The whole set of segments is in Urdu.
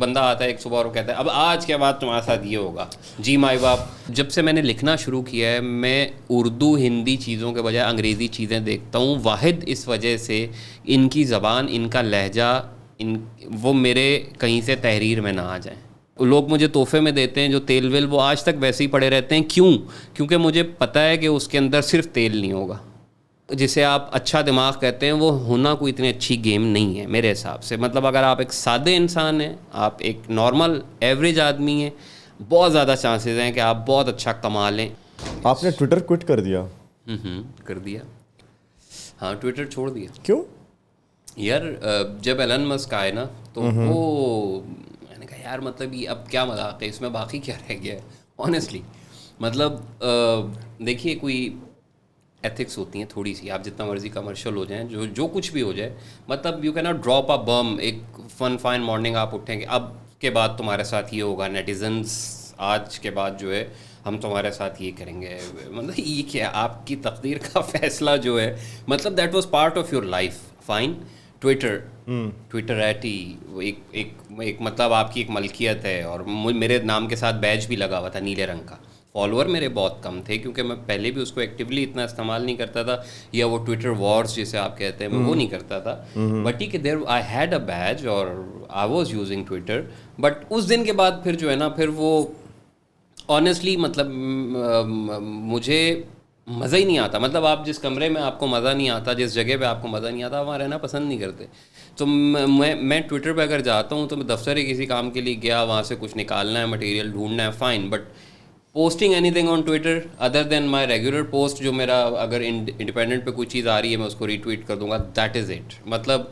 بندہ آتا ہے ایک صبح اور کہتا ہے اب آج کے بعد تمہارے ساتھ یہ ہوگا جی مائی باپ. جب سے میں نے لکھنا شروع کیا ہے میں اردو ہندی چیزوں کے بجائے انگریزی چیزیں دیکھتا ہوں, واحد اس وجہ سے ان کی زبان, ان کا لہجہ, وہ میرے کہیں سے تحریر میں نہ آ جائیں. لوگ مجھے تحفے میں دیتے ہیں جو تیل ویل, وہ آج تک ویسے ہی پڑے رہتے ہیں. کیونکہ مجھے پتہ ہے کہ اس کے اندر صرف تیل نہیں ہوگا. جسے آپ اچھا دماغ کہتے ہیں وہ ہونا کوئی اتنی اچھی گیم نہیں ہے میرے حساب سے. مطلب اگر آپ ایک سادے انسان ہیں, آپ ایک نارمل ایوریج آدمی ہیں, بہت زیادہ چانسز ہیں کہ آپ بہت اچھا کما لیں. آپ نے ٹویٹر کوئٹ کر دیا؟ کر دیا. ہاں ٹویٹر چھوڑ دیا. کیوں یار جب ایلن مسک آئے نا تو وہ میں نے کہا یار مطلب یہ اب کیا مذاق ہے, اس میں باقی کیا رہ گیا ہے آنیسٹلی. مطلب دیکھیے کوئی ایتھکس ہوتی ہیں تھوڑی سی, آپ جتنا مرضی کمرشل ہو جائیں, جو کچھ بھی ہو جائے, مطلب you can not drop a bomb. ایک فائن مارننگ آپ اٹھیں گے اب کے بعد تمہارے ساتھ یہ ہوگا, نیٹیزنس آج کے بعد جو ہے ہم تمہارے ساتھ یہ کریں گے. مطلب یہ کیا آپ کی تقدیر کا فیصلہ جو ہے, مطلب that was part of your life. Fine. Twitter ایک مطلب آپ کی ایک ملکیت ہے, اور میرے نام کے ساتھ بیج بھی لگا ہوا تھا نیلے رنگ کا. فالوور میرے بہت کم تھے کیونکہ میں پہلے بھی اس کو ایکٹیولی اتنا استعمال نہیں کرتا تھا, یا وہ ٹویٹر وارز جسے آپ کہتے ہیں میں وہ نہیں کرتا تھا. بٹ ٹھیک ہے, دیر آئی ہیڈ اے بیج اور I was using Twitter. But اس دن کے بعد پھر جو ہے نا, پھر وہ آنیسٹلی مطلب مجھے مزہ ہی نہیں آتا. مطلب آپ جس کمرے میں آپ کو مزہ نہیں آتا, جس جگہ پہ آپ کو مزہ نہیں آتا, وہاں رہنا پسند نہیں کرتے. تو میں ٹویٹر پہ اگر جاتا ہوں تو میں دفتر کسی کام کے لیے گیا, وہاں سے کچھ نکالنا ہے, مٹیریل ڈھونڈنا ہے, fine. But posting anything on Twitter other than my regular post, جو میرا اگر انڈیپینڈنٹ پہ کوئی چیز آ رہی ہے میں اس کو ری ٹویٹ کر دوں گا, دیٹ از اٹ. مطلب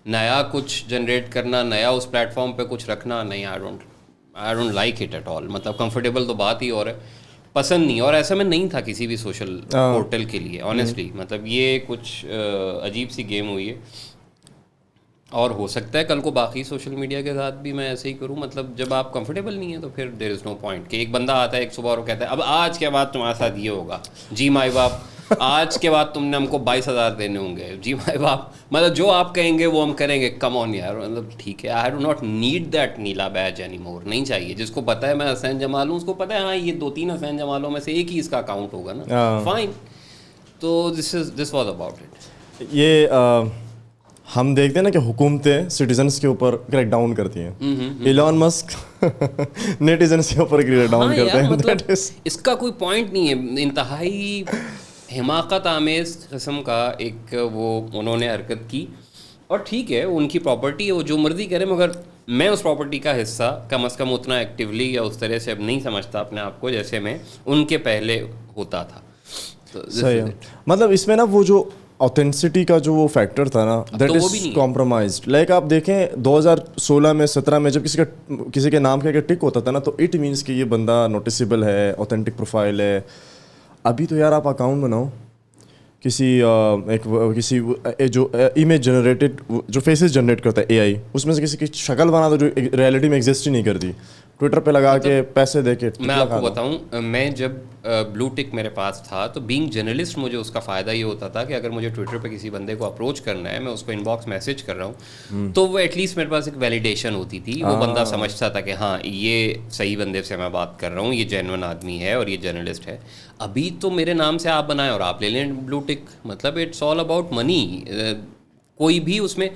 نیا کچھ جنریٹ کرنا, نیا اس پلیٹ فارم پہ کچھ رکھنا نہیں, I don't like it at all. مطلب کمفرٹیبل تو بات ہی اور ہے, پسند نہیں. اور ایسا میں نہیں تھا کسی بھی سوشل پورٹل کے لیے آنیسٹلی. مطلب یہ کچھ عجیب سی گیم ہوئی ہے, اور ہو سکتا ہے کل کو باقی سوشل میڈیا کے ساتھ بھی میں ایسے ہی کروں. مطلب جب آپ کمفرٹیبل نہیں ہیں تو پھر دیر از نو پوائنٹ. کہ ایک بندہ آتا ہے ایک صبح اور کہتا ہے اب آج کے بعد تمہارے ساتھ یہ ہوگا جی مائی باپ, آج کے بعد تم نے ہم کو 22,000 دینے ہوں گے جی مائی باپ. مطلب جو آپ کہیں گے وہ ہم کریں گے. کم آن یار, مطلب ٹھیک ہے, I do not need that نیلا بیج اینی مور. نہیں چاہیے. جس کو پتہ ہے میں حسین جمال ہوں, اس کو پتہ ہے ہاں یہ 2-3 حسین جمالوں میں سے ایک ہی اس کا اکاؤنٹ ہوگا نا, فائن. تو دس واز اباؤٹ اٹ. یہ ہم دیکھتے ہیں نا کہ حکومتیں سٹیزنس کے اوپر کریک ڈاؤن کرتی ہیں. ایلان مسک نیٹیزنس کے اوپر کریک ڈاؤن کرتے ہیں. مطلب اس کا کوئی پوائنٹ نہیں ہے. انتہائی حماقت آمیز قسم کا ایک وہ انہوں نے حرکت کی. اور ٹھیک ہے ان کی پراپرٹی ہے, وہ جو مرضی کرے, مگر میں اس پراپرٹی کا حصہ کم از کم اتنا ایکٹیولی یا اس طرح سے اب نہیں سمجھتا اپنے آپ کو جیسے میں ان کے پہلے ہوتا تھا. صحیح ہے. مطلب اس میں نا وہ جو آتھینٹسٹی کا جو وہ فیکٹر تھا نا, دیٹ از کمپرومائزڈ. لائک آپ دیکھیں 2016 میں 17 میں جب کسی کے نام کا ٹک ہوتا تھا نا, تو اٹ مینس کہ یہ بندہ نوٹیسیبل ہے, اوتھینٹک پروفائل ہے. ابھی تو یار آپ اکاؤنٹ بناؤ کسی جو امیج جنریٹڈ, جو فیسز جنریٹ کرتا ہے اے آئی, اس میں سے کسی کی شکل بنا دو جو ریئلٹی میں ایگزسٹ ہی نہیں کرتی, ٹویٹر پہ لگا کے پیسے دے کے. میں آپ کو بتاؤں, میں جب بلو ٹک میرے پاس تھا تو بینگ جرنلسٹ مجھے اس کا فائدہ یہ ہوتا تھا کہ اگر مجھے ٹویٹر پہ کسی بندے کو اپروچ کرنا ہے, میں اس کو ان باکس میسج کر رہا ہوں, تو وہ ایٹ لیسٹ میرے پاس ایک ویلیڈیشن ہوتی تھی. وہ بندہ سمجھتا تھا کہ ہاں یہ صحیح بندے سے میں بات کر رہا ہوں, یہ جینوئن آدمی ہے اور یہ جرنلسٹ ہے. ابھی تو میرے نام سے آپ بنائیں اور آپ لے لیں بلو ٹک. مطلب اٹس آل اباؤٹ منی. کوئی بھی اس میں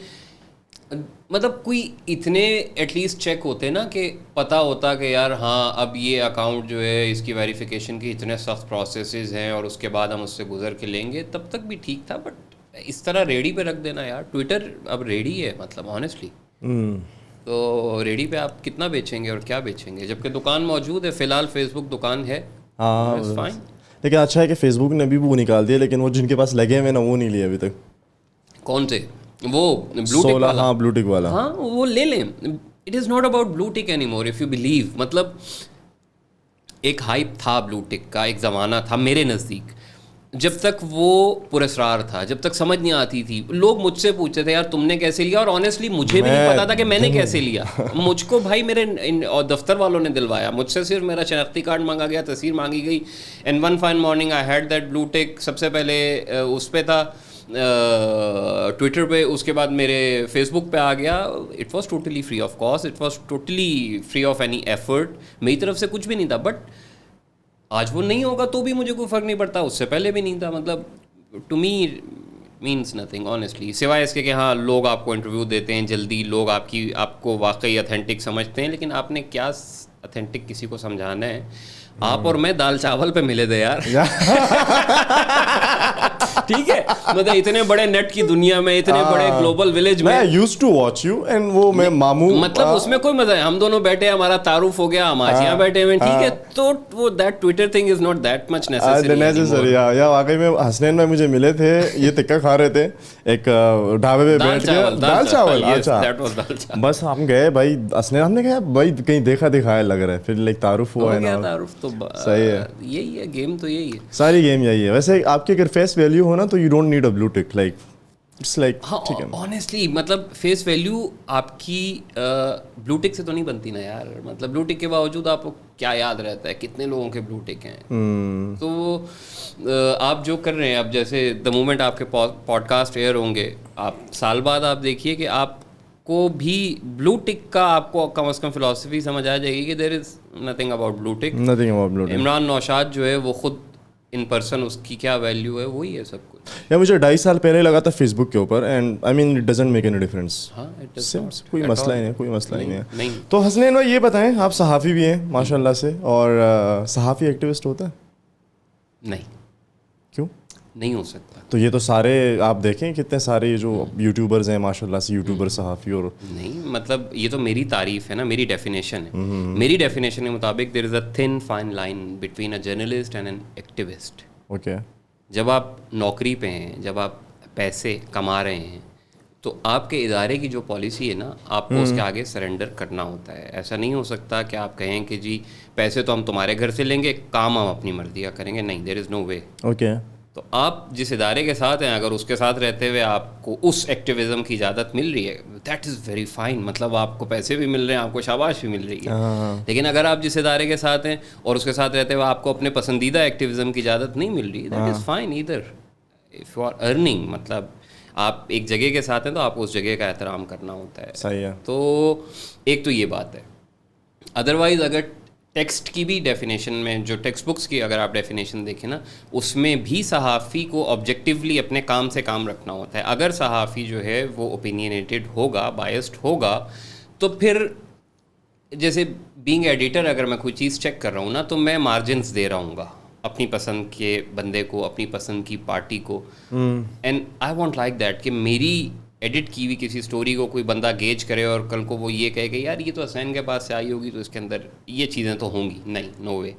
مطلب کوئی اتنے ایٹ لیسٹ چیک ہوتے نا کہ پتہ ہوتا کہ یار ہاں اب یہ اکاؤنٹ جو ہے اس کی ویریفیکیشن کی اتنے سخت پروسیسز ہیں اور اس کے بعد ہم اس سے گزر کے لیں گے, تب تک بھی ٹھیک تھا. بٹ اس طرح ریڈی پہ رکھ دینا یار, ٹویٹر اب ریڈی ہے مطلب آنیسٹلی. تو ریڈی پہ آپ کتنا بیچیں گے اور کیا بیچیں گے, جبکہ دکان موجود ہے. فی الحال فیس بک دکان ہے, فائن. لیکن اچھا ہے کہ فیس بک نے بھی وہ نکال دیا, لیکن وہ جن کے پاس لگے ہوئے نا وہ نہیں لیے ابھی تک. کون سے؟ وہ بلو ٹک والا. ہاں بلو ٹک والا. ہاں وہ لے لیں. It is not about blue tick any more if you believe. مطلب ایک ہائپ تھا بلو ٹک کا, ایک زمانہ تھا میرے نزدیک, جب تک وہ پراسرار تھا, جب تک سمجھ نہیں آتی تھی. لوگ مجھ سے پوچھتے تھے یار تم نے کیسے لیا, اور آنیسٹلی مجھے بھی نہیں پتا تھا کہ میں نے کیسے لیا. مجھ کو بھائی میرے دفتر والوں نے دلوایا, مجھ سے صرف میرا شناختی کارڈ مانگا گیا, تصویر مانگی گئی, and one fine morning I had that blue tick. سب سے پہلے اس پہ تھا ٹویٹر پہ, اس کے بعد میرے فیس بک پہ آ گیا. It was totally free of cost, it was totally free of any effort, میری طرف سے کچھ بھی نہیں تھا. بٹ آج وہ نہیں ہوگا تو بھی مجھے کوئی فرق نہیں پڑتا, اس سے پہلے بھی نہیں تھا. مطلب to me means nothing honestly, سوائے اس کے کہ ہاں لوگ آپ کو انٹرویو دیتے ہیں جلدی, لوگ آپ کو واقعی اتھینٹک سمجھتے ہیں, لیکن آپ نے کیا اتھینٹک کسی کو سمجھانا ہے. آپ اور میں دال چاول پہ ملے تھے یار, ٹھیک ہے. مطلب اتنے بڑے نیٹ کی دنیا میں, اتنے بڑے گلوبل ولیج میں used to watch you and وہ میں ماموں, مطلب اس میں کوئی مزہ ہے. ہم دونوں بیٹھے, ہمارا تعارف ہو گیا, ہم آج یہاں بیٹھے ہوئے, ٹھیک ہے. تو وہ that Twitter thing is not that much necessary. یا واقعی میں حسنین میں مجھے ملے تھے, یہ ٹکا کھا رہے تھے ایک ڈھابے پہ بیٹھ کے, دال چاول. اچھا بس ہم گئے بھائی, حسنین ہم نے کہا بھائی کہیں دیکھا دکھایا لگ رہا ہے, پھر لائک تعارف ہوا ہے نا. تعارف تو صحیح ہے, یہی ہے گیم, تو یہی ہے ساری گیم یہی ہے. ویسے آپ کی اگر فیس ویلیو ہو نا تو you don't need a blue tick, like it's like ٹھیک ہے. آنیسٹلی مطلب فیس ویلیو آپ کی بلو ٹک سے تو نہیں بنتی نا یار. مطلب بلو ٹک کے باوجود آپ کو کیا یاد رہتا ہے کتنے لوگوں کے بلو ٹک ہیں. تو آپ جو کر رہے ہیں اب, جیسے دا مومنٹ آپ کے پوڈ کاسٹ ایئر ہوں گے, آپ سال بعد آپ دیکھیے کہ آپ کو بھی بلو ٹک کا آپ کو کم از کم فلاسفی سمجھ آ جائے گی کہ دیر از نتھنگ اباؤٹ بلو ٹک. عمران نوشاد جو ہے وہ خود ان پرسن اس کی کیا ویلیو ہے وہی ہے سب کچھ. یا مجھے 2.5 سال پہلے لگا تھا فیس بک کے اوپر, and I mean it doesn't make any difference. کوئی مسئلہ ہی نہیں, کوئی مسئلہ ہی نہیں ہے. تو حسنین بھائی یہ بتائیں, آپ صحافی بھی ہیں ماشاء اللہ سے, اور صحافی ایکٹیوسٹ ہوتا ہے؟ نہیں. کیوں نہیں ہو سکتا. تو یہ تو سارے آپ دیکھیں کتنے سارے جو یوٹیوبرز ہیں ماشاء اللہ سے, یوٹیوبر صحافی. اور نہیں مطلب یہ تو میری تعریف ہے نا, میری ڈیفینیشن ہے. میری ڈیفینیشن کے مطابق there is a thin fine line between a journalist and an activist. Okay, جب آپ نوکری پہ ہیں, جب آپ پیسے کما رہے ہیں, تو آپ کے ادارے کی جو پالیسی ہے نا, آپ کو اس کے آگے سرنڈر کرنا ہوتا ہے. ایسا نہیں ہو سکتا کہ آپ کہیں کہ جی پیسے تو ہم تمہارے گھر سے لیں گے, کام ہم اپنی مرضی کا کریں گے. نہیں, دیر از نو وے. اوکے, تو آپ جس ادارے کے ساتھ ہیں, اگر اس کے ساتھ رہتے ہوئے آپ کو اس ایکٹیویزم کی اجازت مل رہی ہے, دیٹ از ویری فائن. مطلب آپ کو پیسے بھی مل رہے ہیں, آپ کو شاباش بھی مل رہی ہے. لیکن اگر آپ جس ادارے کے ساتھ ہیں اور اس کے ساتھ رہتے ہوئے آپ کو اپنے پسندیدہ ایکٹیویزم کی اجازت نہیں مل رہی, that is fine either. If you are earning, مطلب آپ ایک جگہ کے ساتھ ہیں تو آپ کو اس جگہ کا احترام کرنا ہوتا ہے. صحیح ہے. تو ایک تو یہ بات ہے. ادروائز اگر ٹیکسٹ کی بھی ڈیفینیشن میں, جو ٹیکسٹ بکس کی اگر آپ ڈیفینیشن دیکھیں نا, اس میں بھی صحافی کو آبجیکٹیولی اپنے کام سے کام رکھنا ہوتا ہے. اگر صحافی جو ہے وہ اوپینینیٹڈ ہوگا, بائسڈ ہوگا, تو پھر جیسے بینگ ایڈیٹر اگر میں کوئی چیز چیک کر رہا ہوں نا, تو میں مارجنس دے رہا ہوں گا اپنی پسند کے بندے کو, اپنی پسند کی پارٹی کو. And I want like that کہ میری ایڈٹ کی ہوئی کسی اسٹوری کو کوئی بندہ گیج کرے اور کل کو وہ یہ کہے کہ یار یہ تو حسین کے پاس سے آئی ہوگی تو اس کے اندر یہ چیزیں تو ہوں گی. نہیں, نو وے.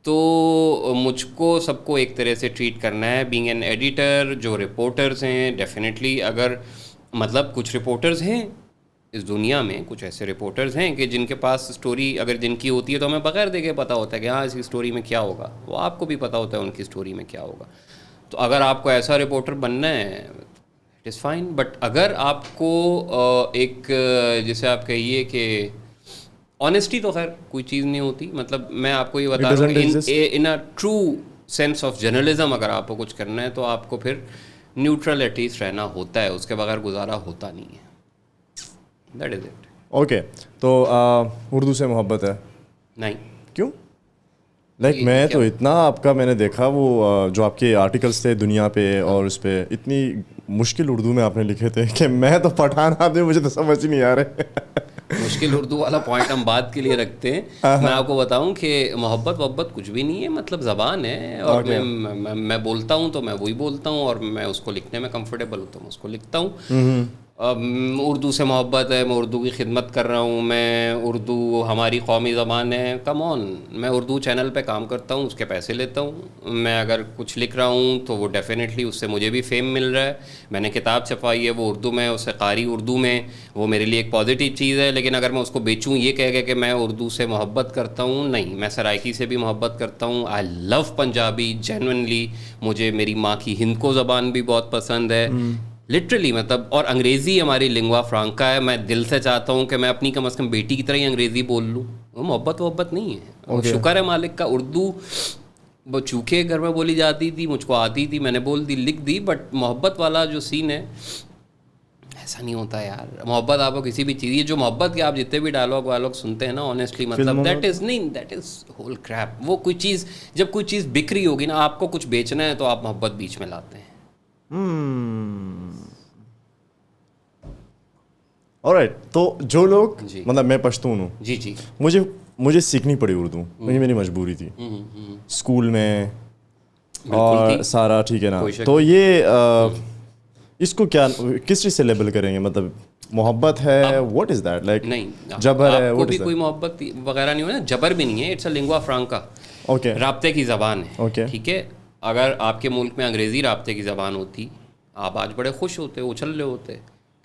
تو مجھ کو سب کو ایک طرح سے ٹریٹ کرنا ہے. بینگ این ایڈیٹر, جو رپورٹرز ہیں, ڈیفینیٹلی اگر مطلب کچھ رپورٹرز ہیں اس دنیا میں, کچھ ایسے رپورٹرز ہیں کہ جن کے پاس اسٹوری اگر جن کی ہوتی ہے تو ہمیں بغیر دیکھے پتہ ہوتا ہے کہ ہاں اس کی اسٹوری میں کیا ہوگا. وہ آپ کو بھی پتہ ہوتا ہے ان کی اسٹوری میں کیا ہوگا. تو اگر آپ کو ایسا رپورٹر بننا ہے اٹ از فائن. بٹ اگر آپ کو ایک جیسے آپ کہیے کہ آنیسٹی تو خیر کوئی چیز نہیں ہوتی. مطلب میں آپ کو یہ بتا رہا ہوں in a true sense of journalism اگر آپ کو کچھ کرنا ہے تو آپ کو پھر نیوٹرل ایٹ لیسٹ رہنا ہوتا ہے, اس کے بغیر گزارا ہوتا نہیں ہے. That is it. اوکے, تو اردو سے محبت ہے؟ نہیں. کیوں؟ لائک میں تو اتنا آپ کا میں نے دیکھا, وہ جو آپ کے آرٹیکلس تھے دنیا پہ, اور اس پہ اتنی مشکل اردو میں آپ نے لکھے تھے کہ میں تو پٹھان آدمی, مجھے تو سمجھ نہیں آ رہے. مشکل اردو والا پوائنٹ ہم بات کے لیے رکھتے ہیں. میں آپ کو بتاؤں کہ محبت کچھ بھی نہیں ہے. مطلب زبان ہے, اور میں بولتا ہوں تو میں وہی بولتا ہوں, اور میں اس کو لکھنے میں کمفرٹیبل ہوں تو میں اس کو لکھتا ہوں. اردو سے محبت ہے, میں اردو کی خدمت کر رہا ہوں, میں اردو ہماری قومی زبان ہے. کم آن, میں اردو چینل پہ کام کرتا ہوں, اس کے پیسے لیتا ہوں. میں اگر کچھ لکھ رہا ہوں تو وہ ڈیفینیٹلی اس سے مجھے بھی فیم مل رہا ہے. میں نے کتاب چھپائی ہے, وہ اردو میں, اسے قاری اردو میں, وہ میرے لیے ایک پازیٹیو چیز ہے. لیکن اگر میں اس کو بیچوں یہ کہہ کے کہ میں اردو سے محبت کرتا ہوں, نہیں. میں سرائکی سے بھی محبت کرتا ہوں. آئی لو پنجابی جینونلی. مجھے میری ماں کی ہندکو زبان بھی بہت پسند ہے لٹرلی. مطلب اور انگریزی ہماری لنگوا فرانکا ہے. میں دل سے چاہتا ہوں کہ میں اپنی کم از کم بیٹی کی طرح ہی انگریزی بول لوں. وہ محبت نہیں ہے. اور شکر ہے مالک کا, اردو وہ چونکہ گھر میں بولی جاتی تھی، مجھ کو آتی تھی، میں نے بول دی، لکھ دی. بٹ محبت والا جو سین ہے ایسا نہیں ہوتا یار. محبت آپ کو کسی بھی چیز، یہ جو محبت کے آپ جتنے بھی ڈائلاگ سنتے ہیں نا آنیسٹلی، مطلب دیٹ از ہول کریپ. وہ کوئی چیز جب کوئی چیز بک رہی ہوگی نا، آپ کو کچھ بیچنا ہے تو آپ محبت بیچ میں لاتے ہیں. alright, تو جو لوگ مطلب میں پشتون ہوں، جی جی، مجھے سیکھنی پڑی اردو، یہ میری مجبوری تھی اسکول میں اور سارا، ٹھیک ہے نا. تو یہ اس کو کیا کس چیز سے لیبل کریں گے؟ مطلب محبت ہے، واٹ از دیٹ؟ لائک نہیں، جبر ہے، آپ کو بھی کوئی محبت وغیرہ نہیں ہو نا. جبر بھی نہیں ہے، اٹس اے لنگوا فرانکا. اوکے، رابطے کی زبان ہے. ٹھیک ہے، اگر آپ کے ملک میں انگریزی رابطے کی زبان ہوتی، آپ آج بڑے خوش ہوتے، اچھل رہے ہوتے.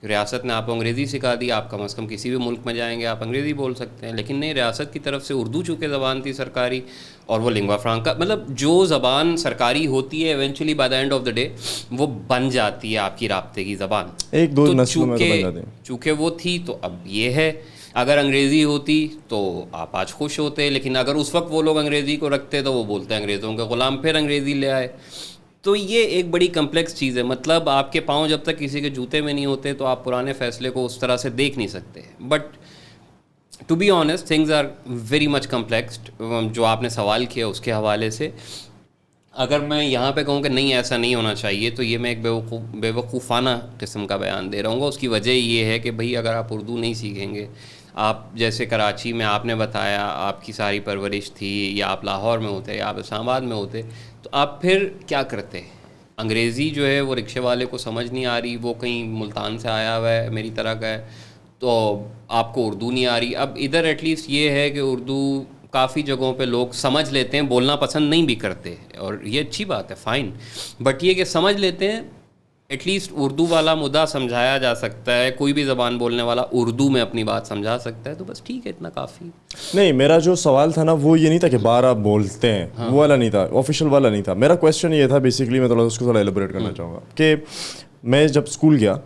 ریاست نے آپ کو انگریزی سکھا دی، آپ کم از کم کسی بھی ملک میں جائیں گے آپ انگریزی بول سکتے ہیں. لیکن نہیں، ریاست کی طرف سے اردو چونکہ زبان تھی سرکاری، اور وہ لنگوا فرانکا، مطلب جو زبان سرکاری ہوتی ہے eventually by the and of the day وہ بن جاتی ہے آپ کی رابطے کی زبان. ایک دو نسلوں میں تو بن جاتی ہے. چونکہ وہ تھی تو اب یہ ہے. اگر انگریزی ہوتی تو آپ آج خوش ہوتے، لیکن اگر اس وقت وہ لوگ انگریزی کو رکھتے تو وہ بولتے انگریزوں کے غلام، پھر انگریزی لے آئے. تو یہ ایک بڑی کمپلیکس چیز ہے. مطلب آپ کے پاؤں جب تک کسی کے جوتے میں نہیں ہوتے تو آپ پرانے فیصلے کو اس طرح سے دیکھ نہیں سکتے. But to be honest things are very much complexed. جو آپ نے سوال کیا اس کے حوالے سے اگر میں یہاں پہ کہوں کہ نہیں ایسا نہیں ہونا چاہیے، تو یہ میں ایک بے وقوفانہ قسم کا بیان دے رہا ہوں گا. اس کی وجہ یہ ہے کہ بھئی اگر آپ اردو نہیں سیکھیں گے، آپ جیسے کراچی میں آپ نے بتایا آپ کی ساری پرورش تھی، یا آپ لاہور میں ہوتے یا آپ اسلام آباد میں ہوتے، تو آپ پھر کیا کرتے؟ انگریزی جو ہے وہ رکشے والے کو سمجھ نہیں آ رہی، وہ کہیں ملتان سے آیا ہوا ہے میری طرح کا ہے، تو آپ کو اردو نہیں آ رہی. اب ادھر ایٹ لیسٹ یہ ہے کہ اردو کافی جگہوں پہ لوگ سمجھ لیتے ہیں، بولنا پسند نہیں بھی کرتے، اور یہ اچھی بات ہے، فائن. بٹ یہ کہ سمجھ لیتے ہیں، ایٹ لیسٹ اردو والا مدعا سمجھایا جا سکتا ہے، کوئی بھی زبان بولنے والا اردو میں اپنی بات سمجھا سکتا ہے، تو بس ٹھیک ہے، اتنا کافی. نہیں، میرا جو سوال تھا نا وہ یہ نہیں تھا کہ بار آپ بولتے ہیں، وہ والا نہیں تھا، آفیشیل والا نہیں تھا. میرا کویشچن یہ تھا بیسکلی، میں اس کو تھوڑا ایلیبوریٹ کرنا چاہوں گا کہ میں جب اسکول گیا،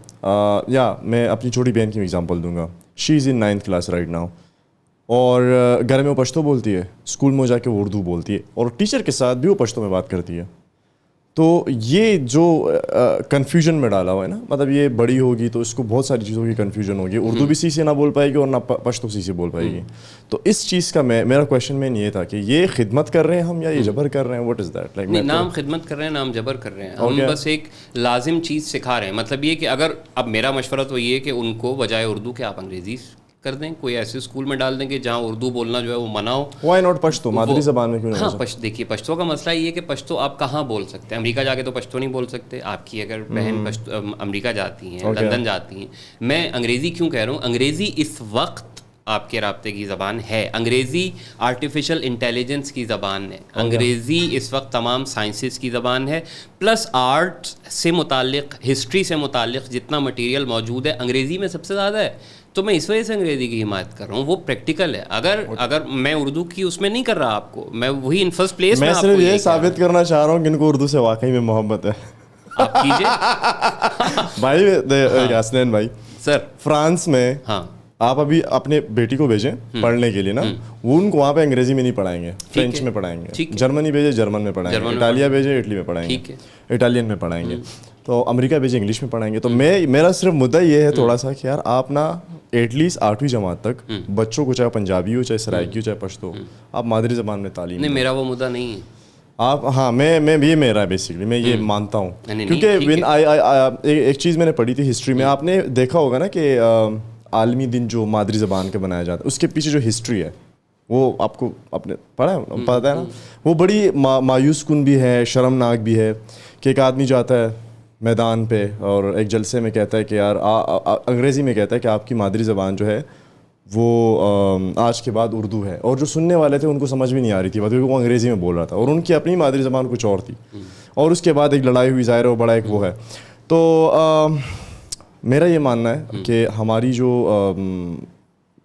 یا میں اپنی چھوٹی بہن کی ایگزامپل دوں گا. شی از ان 9th کلاس رائٹ ناؤ، اور گھر میں وہ پشتو بولتی ہے، اسکول میں جا کے وہ اردو بولتی ہے، اور ٹیچر کے ساتھ بھی وہ پشتو میں بات کرتی ہے. تو یہ جو کنفیوژن میں ڈالا ہوا ہے نا، مطلب یہ بڑی ہوگی تو اس کو بہت ساری چیزوں کی کنفیوژن ہوگی، اردو بھی سی سے نہ بول پائے گی اور نہ پشتو سی سے بول پائے گی. تو اس چیز کا میرا کویشچن مین یہ تھا کہ یہ خدمت کر رہے ہیں ہم یا یہ جبر کر رہے ہیں؟ What is that? لائک نام خدمت کر رہے ہیں، نام جبر کر رہے ہیں. ہم بس ایک لازم چیز سکھا رہے ہیں. مطلب یہ کہ اگر اب میرا مشورہ تو یہ کہ ان کو بجائے اردو کے آپ انگریزی کر دیں، کوئی ایسے اسکول میں ڈال دیں کہ جہاں اردو بولنا جو ہے وہ منع ہو. Y not Pashto? مادری زبان میں کیوں نہیں؟ ہاں، دیکھیے پشتو کا مسئلہ یہ ہے کہ پشتو آپ کہاں بول سکتے ہیں؟ امریکہ جا کے تو پشتو نہیں بول سکتے. آپ کی اگر بہن امریکہ جاتی ہیں، لندن جاتی ہیں، میں انگریزی کیوں کہہ رہا ہوں؟ انگریزی اس وقت آپ کے رابطے کی زبان ہے. انگریزی آرٹیفیشل انٹیلیجنس کی زبان ہے. انگریزی اس وقت تمام سائنسز کی زبان ہے، پلس آرٹ سے متعلق، ہسٹری سے متعلق جتنا مٹیریل موجود ہے انگریزی میں سب سے زیادہ ہے. تو میں اس وجہ سے انگریزی کی حمایت کر رہا ہوں، وہ پریکٹیکل ہے. اگر میں اردو کی اس میں نہیں کر رہا آپ کو، میں وہی ان فرسٹ پلیس میں صرف یہ ثابت کرنا چاہ رہا ہوں کہ ان کو اردو سے واقعی میں محبت ہے. آپ کیجیے بھائی. حسنین بھائی سر، فرانس میں ہاں آپ ابھی اپنے بیٹی کو بھیجیں پڑھنے کے لیے نا، وہ ان کو وہاں پہ انگریزی میں نہیں پڑھائیں گے، فرینچ میں پڑھائیں گے. جرمنی بھیجے جرمن میں پڑھائیں گے، اٹالیا بھیجے اٹلی میں پڑھائیں گے، اٹالین میں پڑھائیں گے. تو امریکہ بھیجے انگلش میں پڑھائیں گے. تو میرا صرف مدعا یہ ہے تھوڑا سا کہ یار آپ نا ایٹ لیسٹ 8ویں جماعت تک بچوں کو، چاہے پنجابی ہو، چاہے سرائکی ہو، چاہے پشتو، آپ مادری زبان میں تعلیم. نہیں، میرا وہ مدعا نہیں ہے آپ. ہاں، میں یہ میرا ہے بیسکلی، میں یہ مانتا ہوں. کیونکہ ایک چیز میں نے پڑھی تھی ہسٹری میں، آپ نے دیکھا ہوگا نا کہ عالمی دن جو مادری زبان کے بنایا جاتا ہے، اس کے پیچھے جو ہسٹری ہے وہ آپ کو اپنے پڑھا ہے، پتہ ہے نا. وہ بڑی مایوس کن بھی ہے، شرمناک بھی ہے کہ ایک آدمی جاتا ہے میدان پہ اور ایک جلسے میں کہتا ہے کہ یار انگریزی میں کہتا ہے کہ آپ کی مادری زبان جو ہے وہ آج کے بعد اردو ہے. اور جو سننے والے تھے ان کو سمجھ بھی نہیں آ رہی تھی کیونکہ وہ انگریزی میں بول رہا تھا اور ان کی اپنی مادری زبان کچھ اور تھی. اور اس کے بعد ایک لڑائی ہوئی، ظاہر ہے وہ بڑا ایک وہ ہے. تو میرا یہ ماننا ہے کہ ہماری جو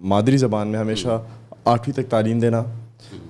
مادری زبان میں ہمیشہ 8ویں تک تعلیم دینا،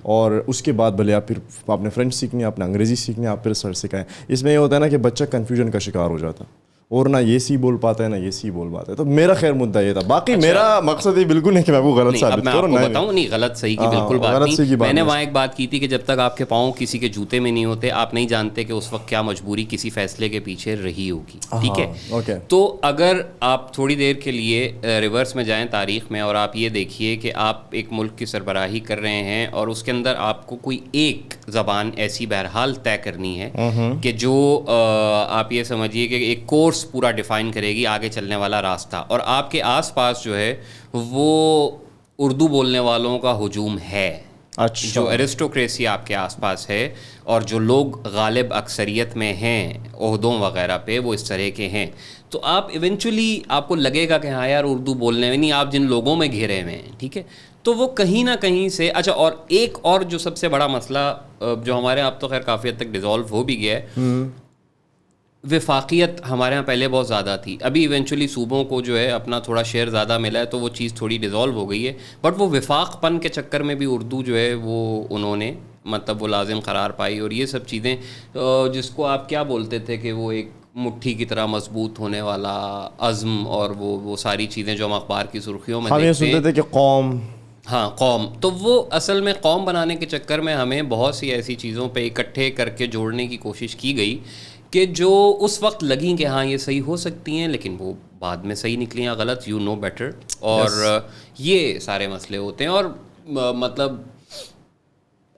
اور اس کے بعد بھلے آپ پھر آپ نے فرینچ سیکھنی ہے، آپ نے انگریزی سیکھنی ہے، آپ پھر سر سکھائیں. اس میں یہ ہوتا ہے نا کہ بچہ کنفیوژن کا شکار ہو جاتا ہے. اور نہ یہ سی بول پاتا ہے نہ یہ سی بول پاتا ہے. تو میرا خیر مدعا یہ تھا. باقی میرا مقصد یہ بالکل نہیں کہ میں وہ غلط ثابت کروں. میں بتاؤں نہیں, غلط صحیح کی بالکل بات نہیں. میں نے وہاں ایک بات کی تھی کہ جب تک آپ کے پاؤں کسی کے جوتے میں نہیں ہوتے آپ نہیں جانتے کہ اس وقت کیا مجبوری کسی فیصلے کے پیچھے رہی ہوگی. ٹھیک ہے, تو اگر آپ تھوڑی دیر کے لیے ریورس میں جائیں تاریخ میں اور آپ یہ دیکھیے کہ آپ ایک ملک کی سربراہی کر رہے ہیں اور اس کے اندر آپ کو کوئی ایک زبان ایسی بہرحال طے کرنی ہے کہ جو آپ یہ سمجھیے کہ ایک کورس پورا ڈیفائن کرے گی آگے چلنے والا راستہ, اور آپ کے آس پاس جو ہے وہ اردو بولنے والوں کا ہجوم ہے. جو ایرسٹوکریسی آپ کے آس پاس ہے اور جو لوگ غالب اکثریت میں ہیں عہدوں وغیرہ پہ وہ اس طرح کے ہیں, تو آپ ایونچولی آپ کو لگے گا کہ ہاں یار اردو بولنے میں نہیں, آپ جن لوگوں میں گھرے ہوئے ہیں ٹھیک ہے, تو وہ کہیں نہ کہیں سے. اچھا, اور ایک اور جو سب سے بڑا مسئلہ جو ہمارے یہاں اب تو خیر کافی حد تک ڈیزالو ہو بھی گیا ہے, وفاقیت ہمارے یہاں پہلے بہت زیادہ تھی, ابھی ایونچولی صوبوں کو جو ہے اپنا تھوڑا شیئر زیادہ ملا ہے تو وہ چیز تھوڑی ڈیزالو ہو گئی ہے, بٹ وہ وفاق پن کے چکر میں بھی اردو جو ہے وہ انہوں نے مطلب وہ لازم قرار پائی, اور یہ سب چیزیں جس کو آپ کیا بولتے تھے کہ وہ ایک مٹھی کی طرح مضبوط ہونے والا عزم اور وہ ساری چیزیں جو ہم اخبار کی سرخیوں میں دیکھتے ہیں کہ قوم, ہاں قوم, تو وہ اصل میں قوم بنانے کے چکر میں ہمیں بہت سی ایسی چیزوں پہ اکٹھے کر کے جوڑنے کی کوشش کی گئی کہ جو اس وقت لگیں کہ ہاں یہ صحیح ہو سکتی ہیں, لیکن وہ بعد میں صحیح نکلی ہیں غلط, یو نو بیٹر. اور یہ سارے مسئلے ہوتے ہیں, اور مطلب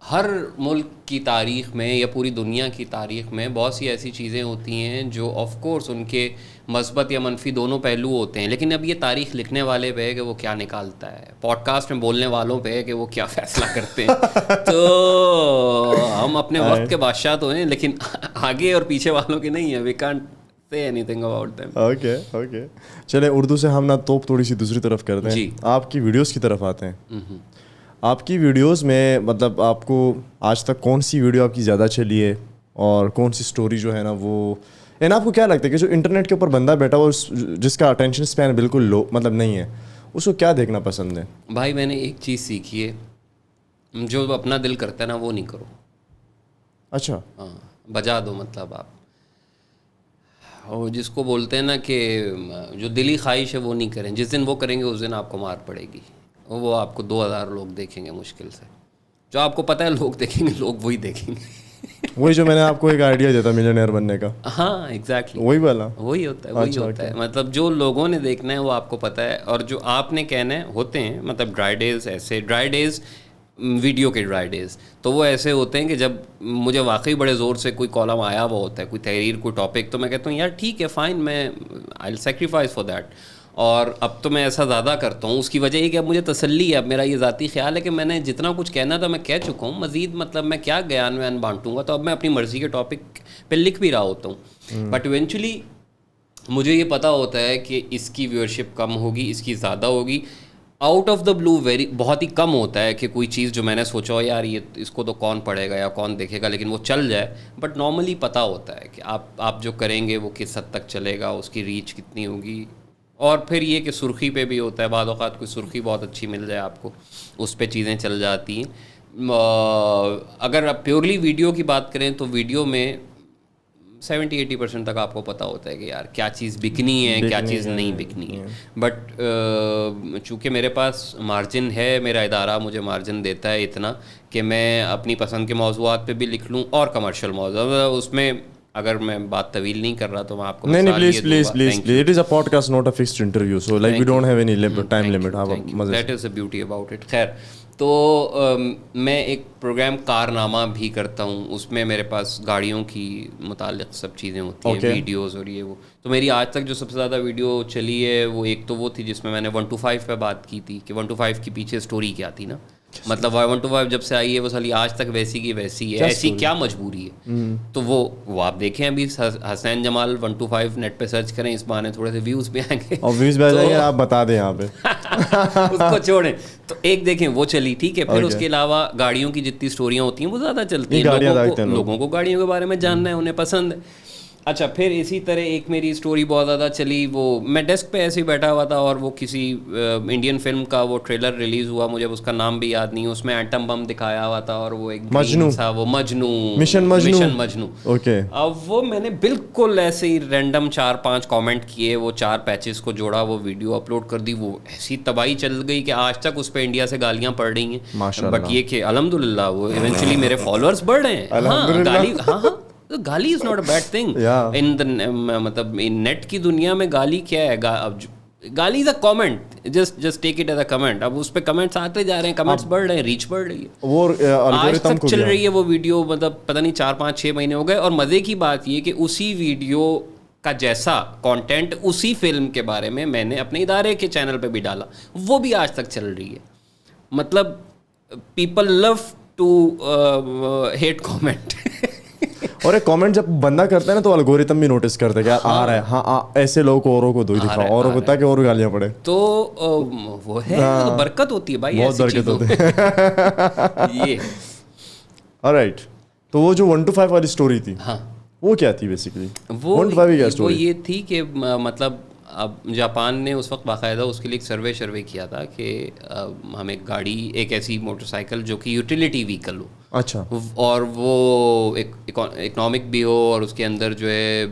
ہر ملک کی تاریخ میں یا پوری دنیا کی تاریخ میں بہت سی ایسی چیزیں ہوتی ہیں جو آف کورس ان کے مثبت یا منفی دونوں پہلو ہوتے ہیں, لیکن اب یہ تاریخ لکھنے والے پہ ہے کہ وہ کیا نکالتا ہے, پوڈ کاسٹ میں بولنے والوں پہ ہے کہ وہ کیا فیصلہ کرتے ہیں. تو ہم اپنے وقت کے بادشاہ تو ہیں لیکن آگے اور پیچھے والوں کے نہیں ہیں. We can't say anything about them. Okay چلیں اردو سے ہم نا توپ تھوڑی سی دوسری طرف کرتے ہیں, آپ کی ویڈیوز کی طرف آتے ہیں. آپ کی ویڈیوز میں مطلب آپ کو آج تک کون سی ویڈیو آپ کی زیادہ چلی ہے اور کون سی سٹوری جو ہے نا وہ, اینڈ آپ کو کیا لگتا ہے کہ جو انٹرنیٹ کے اوپر بندہ بیٹھا ہوا جس کا اٹینشن اسپین بالکل لو مطلب نہیں ہے, اس کو کیا دیکھنا پسند ہے؟ بھائی میں نے ایک چیز سیکھی ہے, جو اپنا دل کرتا ہے نا وہ نہیں کرو. اچھا, ہاں بجا دو, مطلب آپ اور جس کو بولتے ہیں نا کہ جو دلی خواہش ہے وہ نہیں کریں, جس دن وہ کریں گے اس دن آپ کو مار پڑے گی. وہ آپ کو 2000 لوگ دیکھیں گے مشکل سے, جو آپ کو پتہ ہے لوگ دیکھیں گے, لوگ وہی دیکھیں گے. وہی جو میں نے آپ کو ایک آئیڈیا دیتا ملینئر بننے کا. ہاں ایگزیکٹلی وہی والا, وہی ہوتا ہے, وہی ہوتا ہے. مطلب جو لوگوں نے دیکھنا ہے وہ آپ کو پتہ ہے, اور جو آپ نے کہنا ہے ہوتے ہیں مطلب ڈرائی ڈیز, ایسے ڈرائی ڈیز ویڈیو کے ڈرائی ڈیز تو وہ ایسے ہوتے ہیں کہ جب مجھے واقعی بڑے زور سے کوئی کالم آیا ہوا ہوتا ہے, کوئی تحریر, کوئی ٹاپک, تو میں کہتا ہوں یار ٹھیک ہے فائن, میں آئی ول سیکریفائز فار دیٹ. اور اب تو میں ایسا زیادہ کرتا ہوں, اس کی وجہ یہ کہ اب مجھے تسلی ہے, اب میرا یہ ذاتی خیال ہے کہ میں نے جتنا کچھ کہنا تھا میں کہہ چکا ہوں, مزید مطلب میں کیا گیان ویان بانٹوں گا, تو اب میں اپنی مرضی کے ٹاپک پہ لکھ بھی رہا ہوتا ہوں. بٹ ایونچولی مجھے یہ پتہ ہوتا ہے کہ اس کی ویورشپ کم ہوگی, اس کی زیادہ ہوگی. آؤٹ آف دا بلو بہت ہی کم ہوتا ہے کہ کوئی چیز جو میں نے سوچا ہو یار یہ اس کو تو کون پڑھے گا یا کون دیکھے گا, لیکن وہ چل جائے. بٹ نارملی پتہ ہوتا ہے کہ آپ جو کریں گے وہ کس حد تک چلے گا, اس کی ریچ کتنی ہوگی. اور پھر یہ کہ سرخی پہ بھی ہوتا ہے, بعض اوقات کوئی سرخی بہت اچھی مل جائے آپ کو, اس پہ چیزیں چل جاتی ہیں. اگر آپ پیورلی ویڈیو کی بات کریں تو ویڈیو میں 70-80% تک آپ کو پتہ ہوتا ہے کہ یار کیا چیز بکنی ہے, کیا چیز نہیں بکنی ہے. بٹ چونکہ میرے پاس مارجن ہے, میرا ادارہ مجھے مارجن دیتا ہے اتنا کہ میں اپنی پسند کے موضوعات پہ بھی لکھ لوں اور کمرشل موضوع. اس میں اگر میں بات طویل نہیں کر رہا تو میں آپ کو نہیں please it is a podcast not a fixed interview, so like we don't have any time limit. That is a beauty about it. خیر, تو میں ایک پروگرام کارنامہ بھی کرتا ہوں, اس میں میرے پاس گاڑیوں کی متعلق سب چیزیں ہوتی ہیں, ویڈیوز اور یہ وہ. تو میری آج تک جو سب سے زیادہ ویڈیو چلی ہے وہ ایک تو وہ تھی جس میں میں نے 125 پہ بات کی تھی کہ 125 کے پیچھے اسٹوری کیا تھی نا, مطلب 125 جب سے آئی ہے وہ سالی آج تک ویسی کی ویسی ہے, ایسی کیا مجبوری ہے. تو وہ آپ دیکھیں ابھی حسین جمال 125 نیٹ پہ سرچ کریں, اس بہانے تھوڑے سے ویوز بھی آئیں گے, اور ویوز بھی آ جائیں گے, آپ بتا دیں یہاں پہ اس کو چھوڑیں. تو ایک دیکھیں وہ چلی, ٹھیک ہے. پھر اس کے علاوہ گاڑیوں کی جتنی اسٹوریاں ہوتی ہیں وہ زیادہ چلتی ہیں, لوگوں کو گاڑیوں کے بارے میں جاننا ہے, انہیں پسند ہے. اچھا پھر اسی طرح ایک میری اسٹوری بہت زیادہ چلی, وہ میں ڈیسک پہ ایسے ہی بیٹھا ہوا تھا اور وہ کسی انڈین فلم کا وہ ٹریلر ریلیز ہوا, مجھے اس کا نام بھی یاد نہیں, اس میں ایٹم بم دکھایا ہوا تھا اور وہ ایک مجنو تھا, وہ مشن مجنو. اوکے, اب وہ میں نے بالکل ایسے ہی رینڈم 4-5 کامنٹ کیے, وہ 4 پیچز کو جوڑا, وہ ویڈیو اپلوڈ کر دی, وہ ایسی تباہی چل گئی کہ آج تک اس پہ انڈیا سے گالیاں پڑ رہی ہیں. بٹ یہ کہ الحمدللہ وہ ایونچولی میرے فالوورس بڑھ رہے ہیں. ہاں گالی is not a bad thing in مطلب نیٹ کی دنیا میں. گالی کیا ہے, گالی is a comment, just take it as a comment. اب اس پہ کمنٹس آتے جا رہے ہیں, کمنٹس بڑھ رہے ہیں, ریچ بڑھ رہی ہے, وہ آج تک چل رہی ہے وہ ویڈیو. مطلب پتہ نہیں 4-5-6 مہینے ہو گئے. اور مزے کی بات یہ کہ اسی ویڈیو کا جیسا کانٹینٹ اسی فلم کے بارے میں میں نے اپنے ادارے کے چینل پہ بھی ڈالا, وہ بھی آج تک چل رہی ہے. مطلب people love to hate comment. اور ایک کامنٹ جب بندہ کرتا ہے نا تو الگورتھم بھی نوٹس کرتا ہے کہ آ رہا ہے, ہاں ایسے لوگوں کو اوروں کو دو دکھاؤ, اوروں کو تاکہ اور گالیاں پڑے. تو وہ ہے برکت ہوتی ہے بھائی, بہت برکت ہوتی ہے یہ. آلرائٹ, تو وہ جو 1 to 5 والی اسٹوری تھی, ہاں وہ کیا تھی بیسیکلی؟ وہ یہ تھی کہ مطلب اب جاپان نے اس وقت باقاعدہ اس کے لیے ایک سروے کیا تھا کہ ہم ایک گاڑی, ایک ایسی موٹر سائیکل جو کہ یوٹیلیٹی وہیکل ہو, اچھا, اور وہ اکنامک بھی ہو, اور اس کے اندر جو ہے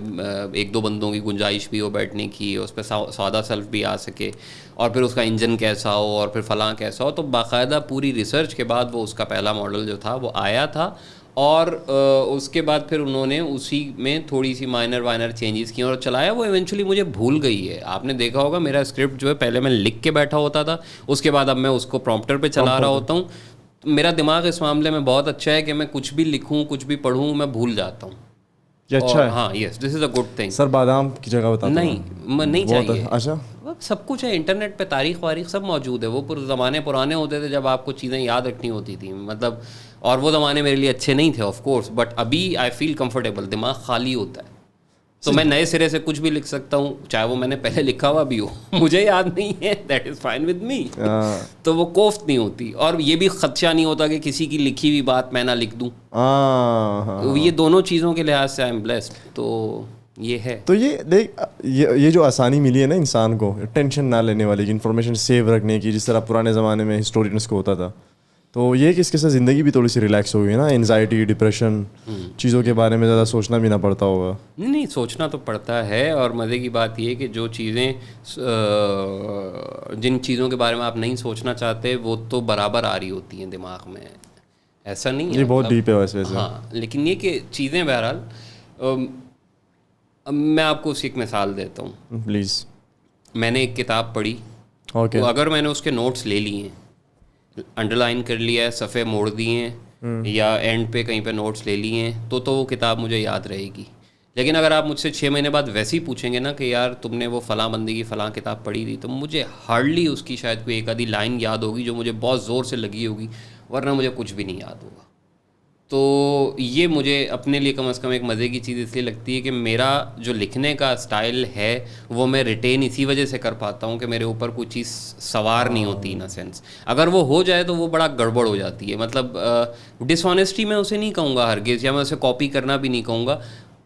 1-2 بندوں کی گنجائش بھی ہو بیٹھنے کی, اس پہ سادہ سیلف بھی آ سکے, اور پھر اس کا انجن کیسا ہو, اور پھر فلاں کیسا ہو. تو باقاعدہ پوری ریسرچ کے بعد وہ اس کا پہلا ماڈل جو تھا وہ آیا تھا, اور اس کے بعد پھر انہوں نے اسی میں تھوڑی سی مائنر چینجز کی اور چلایا. وہ ایونچولی مجھے بھول گئی ہے. آپ نے دیکھا ہوگا میرا اسکرپٹ جو ہے پہلے میں لکھ کے بیٹھا ہوتا تھا, اس کے بعد اب میں اس کو پرومپٹر پہ چلا رہا ہوتا ہوں. میرا دماغ اس معاملے میں بہت اچھا ہے کہ میں کچھ بھی لکھوں, کچھ بھی پڑھوں, میں بھول جاتا ہوں. اچھا ہے, ہاں یس, دس از اے گڈ تھنگ. سر بادام کی جگہ بتا نہیں چاہیے. اچھا, سب کچھ ہے انٹرنیٹ پہ, تاریخ سب موجود ہے. وہ زمانے پرانے ہوتے تھے جب آپ کو چیزیں یاد رکھنی ہوتی تھیں, مطلب, اور وہ زمانے میرے لیے اچھے نہیں تھے آف کورس, بٹ ابھی آئی فیل کمفرٹیبل, دماغ خالی ہوتا ہے تو میں نئے سرے سے کچھ بھی لکھ سکتا ہوں, چاہے وہ میں نے پہلے لکھا ہوا بھی ہو, مجھے یاد نہیں ہے, that is fine with me. تو وہ کوفت نہیں ہوتی, اور یہ بھی خدشہ نہیں ہوتا کہ کسی کی لکھی ہوئی بات میں نہ لکھ دوں. یہ دونوں چیزوں کے لحاظ سے آئی ایم بلیسڈ. تو یہ ہے. تو یہ دیکھ, یہ جو آسانی ملی ہے نا انسان کو, ٹینشن نہ لینے والی, انفارمیشن سیو رکھنے کی, جس طرح پرانے زمانے میں ہسٹورینس کو ہوتا تھا, تو یہ کہ اس کے ساتھ زندگی بھی تھوڑی سی ریلیکس ہو گئی نا. انزائٹی, ڈپریشن, چیزوں کے بارے میں زیادہ سوچنا بھی نہ پڑتا ہوگا. نہیں سوچنا تو پڑتا ہے, اور مزے کی بات یہ کہ جو چیزیں, جن چیزوں کے بارے میں آپ نہیں سوچنا چاہتے وہ تو برابر آ رہی ہوتی ہیں دماغ میں, ایسا نہیں ہے. یہ بہت ڈیپ ہے ویسے. ہاں, لیکن یہ کہ چیزیں بہرحال, میں آپ کو اس کی ایک مثال دیتا ہوں پلیز. میں نے ایک کتاب پڑھی, اوکے, اگر میں نے اس کے نوٹس لے لیے ہیں, انڈر لائن کر لیا ہے, صفحے موڑ دیے ہیں, یا اینڈ پہ کہیں پہ نوٹس لے لیے ہیں, تو وہ کتاب مجھے یاد رہے گی. لیکن اگر آپ مجھ سے 6 مہینے بعد ویسے ہی پوچھیں گے نا کہ یار تم نے وہ فلاں بندی کی فلاں کتاب پڑھی تھی, تو مجھے ہارڈلی اس کی شاید کوئی ایک آدھی لائن یاد ہوگی جو مجھے بہت زور سے لگی ہوگی, ورنہ مجھے کچھ بھی نہیں یاد ہوگا. تو یہ مجھے اپنے لیے کم از کم ایک مزے کی چیز اس لیے لگتی ہے کہ میرا جو لکھنے کا اسٹائل ہے وہ میں ریٹین اسی وجہ سے کر پاتا ہوں کہ میرے اوپر کوئی چیز سوار نہیں ہوتی ان سینس. اگر وہ ہو جائے تو وہ بڑا گڑبڑ ہو جاتی ہے. مطلب ڈس آنیسٹی میں اسے نہیں کہوں گا ہرگز, یا میں اسے کاپی کرنا بھی نہیں کہوں گا,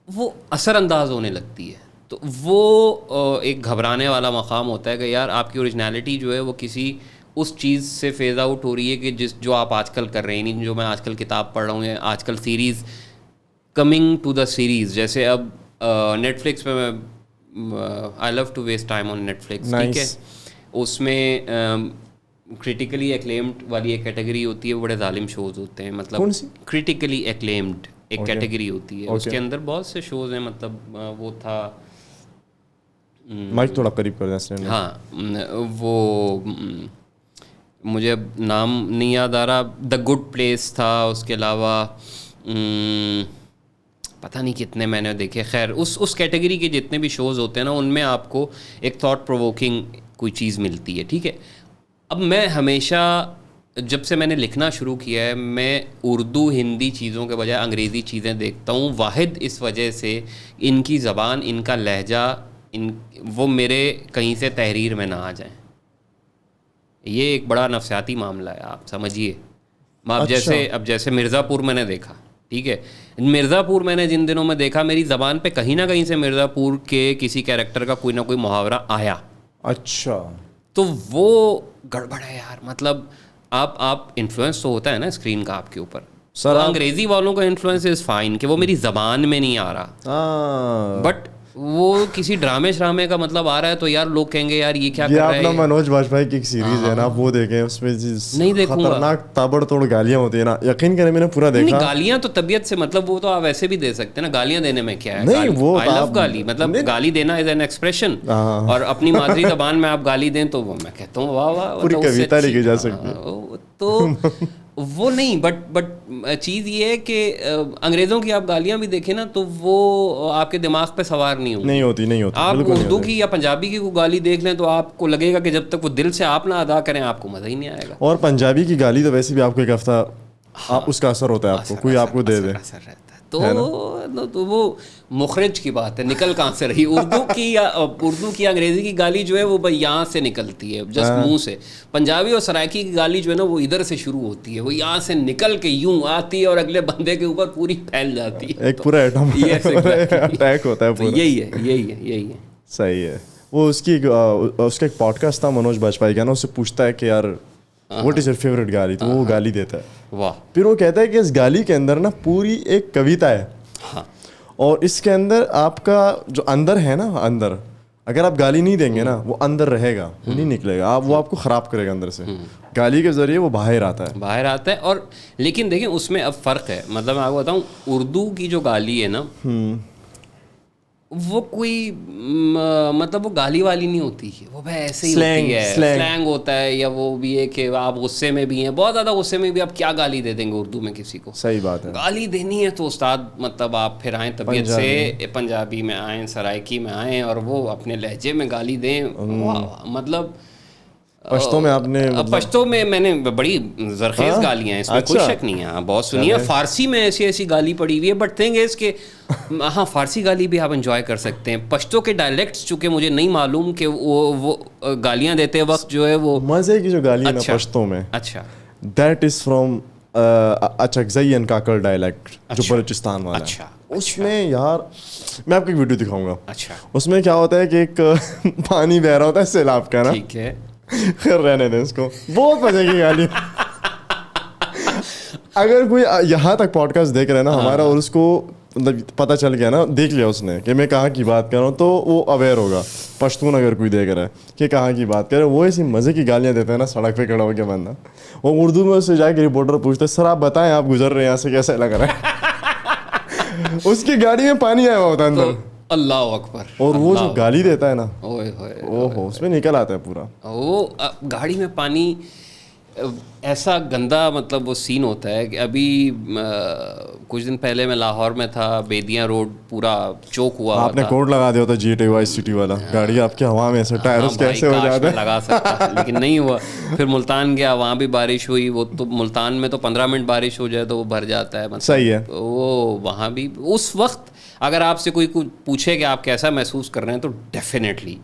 وہ اثر انداز ہونے لگتی ہے. تو وہ ایک گھبرانے والا مقام ہوتا ہے کہ یار آپ کی اوریجنلٹی جو ہے وہ کسی اس چیز سے فیز آؤٹ ہو رہی ہے کہ جو آپ آج کل کر رہے ہیں, نہیں جو میں آج کل کتاب پڑھ رہا ہوں, یا آج کل series coming to the series. جیسے اب نیٹ فلکس پہ میں I love to waste time on Netflix, ٹھیک ہے. اس میں کریٹیکلی ایکلیمڈ والی ایک کیٹیگری ہوتی ہے, وہ بڑے ظالم شوز ہوتے ہیں. مطلب کریٹیکلی ایکلیمڈ ایک کیٹیگری ہوتی ہے, اس کے اندر بہت سے شوز ہیں. مطلب وہ تھا, مائک تھوڑا قریب کر دیں. ہاں, وہ مجھے اب نام نہیں یاد آ رہا. دا گڈ پلیس تھا, اس کے علاوہ پتہ نہیں کتنے میں نے دیکھے. خیر اس کیٹیگری کے جتنے بھی شوز ہوتے ہیں نا, ان میں آپ کو ایک تھاٹ پرووکنگ کوئی چیز ملتی ہے, ٹھیک ہے. اب میں ہمیشہ جب سے میں نے لکھنا شروع کیا ہے, میں اردو ہندی چیزوں کے بجائے انگریزی چیزیں دیکھتا ہوں, واحد اس وجہ سے ان کی زبان, ان کا لہجہ, وہ میرے کہیں سے تحریر میں نہ آ جائیں. یہ ایک بڑا نفسیاتی معاملہ ہے, آپ سمجھیے. اب جیسے مرزا پور میں نے دیکھا, ٹھیک ہے. مرزا پور میں نے جن دنوں میں دیکھا, میری زبان پہ کہیں نہ کہیں سے مرزا پور کے کسی کیریکٹر کا کوئی نہ کوئی محاورہ آیا. اچھا, تو وہ گڑبڑ ہے یار. مطلب آپ انفلوئنس تو ہوتا ہے نا اسکرین کا آپ کے اوپر. سر انگریزی والوں کا انفلوئنس از فائن کہ وہ میری زبان میں نہیں آ رہا, بٹ وہ کسی ڈرامے شرامے کا مطلب آ رہا ہے تو یار لوگ کہیں گے یار یہ کیا کر رہا ہے. اپنا منوج باجپائی کی ایک سیریز ہے نا, آپ وہ دیکھیں, اس میں نہیں دیکھوں گا, خطرناک تابڑ توڑ گالیاں ہوتی ہیں نا, یقین کریں میں نے پورا دیکھا. گالیاں تو طبیعت سے, مطلب وہ تو آپ ایسے بھی دے سکتے ہیں نا, گالیاں دینے میں کیا ہے. آئی لو گالی, مطلب گالی دینا از این ایکسپریشن, اور اپنی مادری زبان میں آپ گالی دیں تو میں کہتا ہوں واہ واہ, پوری کویتا لکھی جا سکتی ہے. تو وہ نہیں, بٹ چیز یہ ہے کہ انگریزوں کی آپ گالیاں بھی دیکھیں نا تو وہ آپ کے دماغ پہ سوار نہیں ہوتی. آپ اردو کی یا پنجابی کی کوئی گالی دیکھ لیں تو آپ کو لگے گا کہ جب تک وہ دل سے آپ نہ ادا کریں آپ کو مزہ ہی نہیں آئے گا. اور پنجابی کی گالی تو ویسے بھی آپ کو ایک ہفتہ اس کا اثر ہوتا ہے, آپ کو کوئی آپ کو دے دے تو وہ مخرج کی بات ہے, نکل کہاں سے رہی. اردو کی انگریزی کی گالی جو ہے وہ بھائی یہاں سے نکلتی ہے, جسٹ منہ سے. پنجابی اور سرائکی کی گالی جو ہے نا وہ ادھر سے شروع ہوتی ہے, وہ یہاں سے نکل کے یوں آتی ہے اور اگلے بندے کے اوپر پوری پھیل جاتی ہے, ایک پورا ایٹم اٹیک ہوتا ہے. یہی ہے. صحیح ہے. وہ اس کا ایک پوڈ کاسٹ تھا منوج باجپائی کا نا, اس سے پوچھتا ہے کہ یار واٹ از یور فیوریٹ گالی, تو وہ گالی دیتا ہے. واہ. پھر وہ کہتا ہے کہ اس گالی کے اندر نا پوری ایک کویتا ہے, اور اس کے اندر آپ کا جو اندر ہے نا, اندر اگر آپ گالی نہیں دیں گے نا وہ اندر رہے گا, وہ نہیں نکلے گا, وہ آپ کو خراب کرے گا اندر سے. گالی کے ذریعے وہ باہر آتا ہے. اور لیکن دیکھیں اس میں اب فرق ہے. مطلب میں آپ کو بتاؤں, اردو کی جو گالی ہے نا وہ کوئی مطلب وہ گالی والی نہیں ہوتی, وہ ایسے ہی ہوتی ہے, سلینگ ہوتا ہے. یا وہ بھی ہے کہ آپ غصے میں بھی ہیں, بہت زیادہ غصے میں بھی آپ کیا گالی دے دیں گے اردو میں کسی کو. صحیح بات ہے. گالی دینی ہے تو استاد مطلب آپ پھر آئیں طبیعت سے, پنجابی میں آئیں, سرائکی میں آئیں, اور وہ اپنے لہجے میں گالی دیں. مطلب پشتو میں آپ نے, پشتو میں میں نے بڑی زرخیز گالیاں ہیں, اس میں کوئی شک نہیں ہے, بہت سنی ہے. فارسی میں ایسی گالی پڑی ہوئی ہے, بٹ تھنگ از کہ ہاں فارسی گالی بھی آپ انجوائے کر سکتے ہیں. پشتو کے ڈائلیکٹس چونکہ مجھے نہیں معلوم کہ وہ گالیاں دیتے وقت جو ہے وہ مزے کی جو گالی ہے نا پشتو میں, اچھا that is from Achakzai and Kakar dialect جو بلوچستان والا ہے. اس میں یار میں آپ کو ایک ویڈیو دکھاؤں گا. اچھا. اس میں کیا ہوتا ہے کہ ایک پانی بہ رہا ہوتا ہے سیلاب کا نا, ٹھیک ہے, خیر رہنے دیں اس کو, بہت مزے کی گالی. اگر کوئی یہاں تک پوڈ کاسٹ دیکھ رہا ہے نا ہمارا, اور اس کو مطلب پتہ چل گیا نا, دیکھ لیا اس نے کہ میں کہاں کی بات کر رہا ہوں, تو وہ اویئر ہوگا. پشتون اگر کوئی دیکھ رہا ہے کہ کہاں کی بات کر رہے, وہ ایسی مزے کی گالیاں دیتے ہیں نا سڑک پہ کھڑا ہو کے بندہ. وہ اردو میں اس سے جا کے رپورٹر پوچھتے ہیں سر آپ بتائیں آپ گزر رہے ہیں یہاں سے کیسا لگ رہا ہے. اس کی گاڑی میں پانی آیا ہوا ہوتا ہے اندر. اللہ اکبر. اور وہ جو گالی دیتا ہے نا, اوہ اس میں نکل آتا ہے پورا. وہ گاڑی میں پانی ایسا گندا مطلب وہ سین ہوتا ہے کہ ابھی کچھ دن پہلے میں لاہور میں تھا, بیدیاں روڈ پورا چوک ہوا. آپ نے کوڈ لگا دیا ہوتا جی ٹی وائس سٹی والا, گاڑی آپ کی ہوا میں ایسے ٹائرز کیسے ہو جاتے ہیں. لگا سکتا لیکن نہیں ہوا. پھر ملتان گیا, وہاں بھی بارش ہوئی. وہ تو ملتان میں تو 15 منٹ بارش ہو جائے تو وہ بھر جاتا ہے. صحیح ہے. وہ وہاں بھی اس وقت اگر آپ سے کوئی پوچھے کہ آپ کیسا محسوس کر رہے ہیں تو ڈیفینیٹلی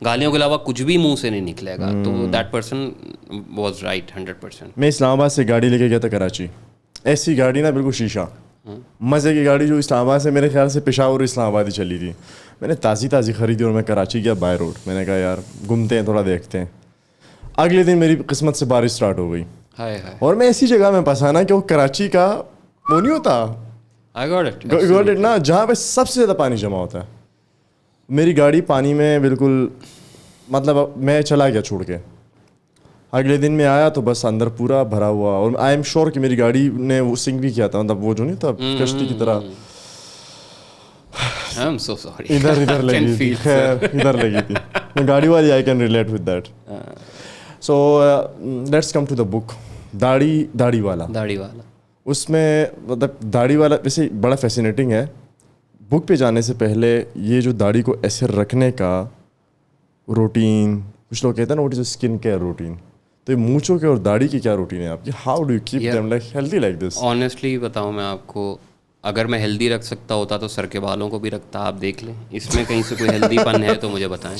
گالیوں کے علاوہ کچھ بھی منہ سے نہیں نکلے گا. تو دیٹ پرسن واز رائٹ 100%. میں اسلام آباد سے گاڑی لے کے گیا تھا کراچی, ایسی گاڑی نا بالکل شیشہ, مزے کی گاڑی جو اسلام آباد سے میرے خیال سے پشاور اسلام آباد ہی چلی تھی. میں نے تازی خریدی اور میں کراچی گیا بائی روڈ. میں نے کہا یار گھومتے ہیں تھوڑا دیکھتے ہیں. اگلے دن میری قسمت سے بارش اسٹارٹ ہو گئی, اور میں ایسی جگہ میں پھنسا نا کہ وہ کراچی کا وہ نہیں ہوتا نا جہاں پہ سب سے زیادہ پانی جمع ہوتا ہے. میری گاڑی پانی میں بالکل مطلب میں چلا گیا چھوڑ کے. اگلے دن میں آیا تو بس اندر پورا بھرا ہوا, اور آئی ایم شیور کہ میری گاڑی نے وہ سنک بھی کیا تھا, مطلب وہ جو نہیں تھا کشتی کی طرح ادھر لگی تھی. خیر ادھر لگی تھی. میں گاڑی والی I can relate with that. So let's come to the book داڑھی والا. اس میں مطلب داڑھی والا ویسے بڑا فیسینیٹنگ ہے. بک پہ جانے سے پہلے یہ جو داڑھی کو ایسے رکھنے کا روٹین, کچھ لوگ کہتے ہیں نا what is skin care routine, تو یہ مونچھوں کے اور داڑھی کی کیا روٹین ہے آپ کی؟ How do you keep them like healthy like this? Honestly بتاؤں میں آپ کو, اگر میں ہیلدی رکھ سکتا ہوتا تو سر کے بالوں کو بھی رکھتا. آپ دیکھ لیں اس میں کہیں سے کوئی ہیلدی پن ہے تو مجھے بتائیں.